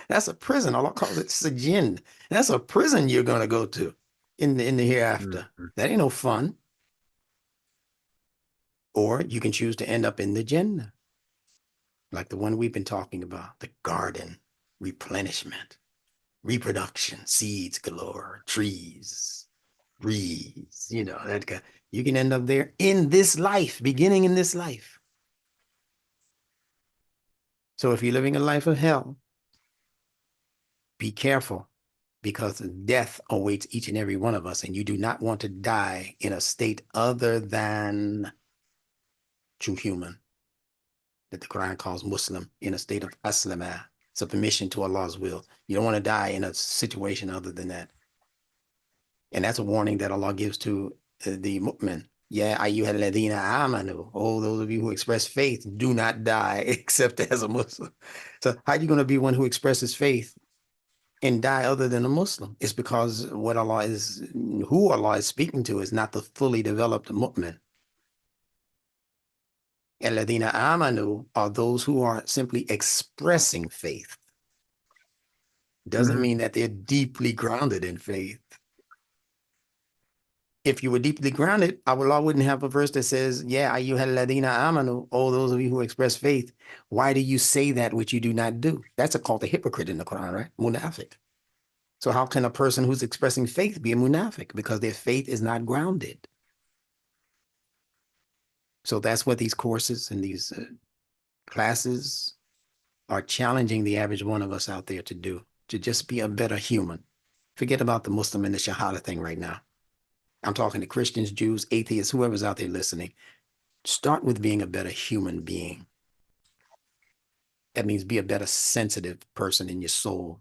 That's a prison. Allah calls it sijin. That's a prison you're gonna go to in the hereafter. That ain't no fun. Or you can choose to end up in the Jannah, like the one we've been talking about, the garden, replenishment, reproduction, seeds galore, trees, breeze, you know, that guy. You can end up there in this life, beginning in this life. So if you're living a life of hell, be careful because death awaits each and every one of us, and you do not want to die in a state other than true human, that the Quran calls Muslim, in a state of aslama, submission to Allah's will. You don't want to die in a situation other than that. And that's a warning that Allah gives to the mu'min. Yeah, ayyuhalladhina amanu. Oh, those of you who express faith, do not die except as a Muslim. So how are you going to be one who expresses faith and die other than a Muslim? It's because who Allah is speaking to is not the fully developed mu'min. Alladhina amanu are those who are simply expressing faith. Doesn't mean that they're deeply grounded in faith. If you were deeply grounded, Allah wouldn't have a verse that says, yeah, ayyuhalladhina amanu, oh, those of you who express faith. Why do you say that which you do not do? That's called a hypocrite in the Quran, right? Munafiq. So how can a person who's expressing faith be a munafiq? Because their faith is not grounded. So that's what these courses and these classes are challenging the average one of us out there to do, to just be a better human. Forget about the Muslim and the Shahada thing right now. I'm talking to Christians, Jews, atheists, whoever's out there listening. Start with being a better human being. That means be a better sensitive person in your soul.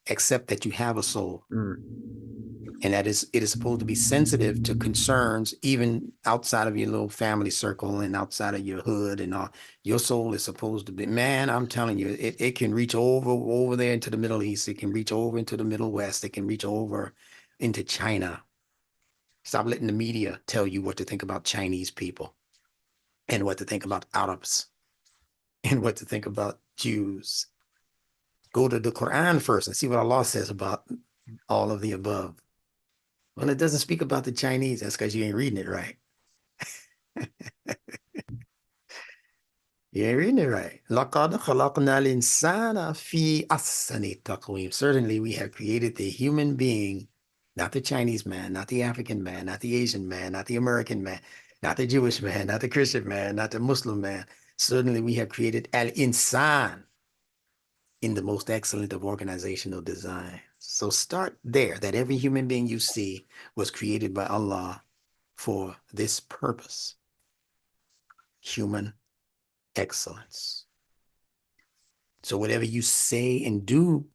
Accept that you have a soul. And that it is supposed to be sensitive to concerns, even outside of your little family circle and outside of your hood and all. Your soul is supposed to be, man, I'm telling you, it can reach over there into the Middle East. It can reach over into the Middle West. It can reach over into China. Stop letting the media tell you what to think about Chinese people and what to think about Arabs and what to think about Jews. Go to the Quran first and see what Allah says about all of the above. Well, it doesn't speak about the Chinese. That's because you ain't reading it right. You ain't reading it right. لَقَدْ خَلَقْنَا الْإِنسَانَ فِي أَحْسَنِ تَقْوِيمٍ. Certainly, we have created the human being, not the Chinese man, not the African man, not the Asian man, not the American man, not the Jewish man, not the Christian man, not the Muslim man. Certainly, we have created al-insan in the most excellent of organizational design. So start there, that every human being you see was created by Allah for this purpose: human excellence. So whatever you say and do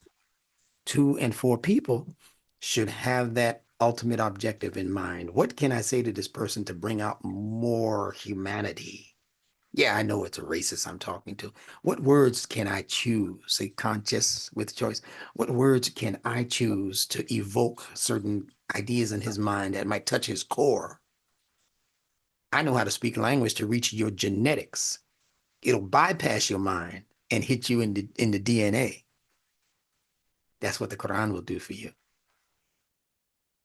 to and for people should have that ultimate objective in mind. What can I say to this person to bring out more humanity? Yeah, I know it's a racist I'm talking to. What words can I choose? Say conscious with choice. What words can I choose to evoke certain ideas in his mind that might touch his core? I know how to speak language to reach your genetics. it'll bypass your mind and hit you in the DNA. That's what the Quran will do for you.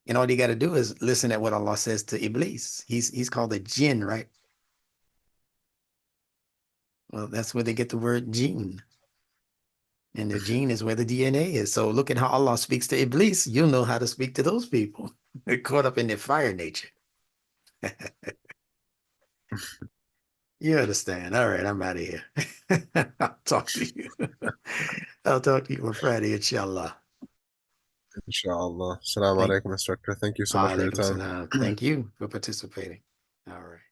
And all you got to do is listen at what Allah says to Iblis. He's called a jinn, right? Well, that's where they get the word jinn. And the gene is where the DNA is. So look at how Allah speaks to Iblis. You'll know how to speak to those people. They're caught up in their fire nature. You understand. All right, I'm out of here. I'll talk to you. I'll talk to you on Friday, inshallah. Inshallah. Assalamu Thank alaikum, instructor. Thank you so much for your Alaikum time. salam. Thank you for participating. All right.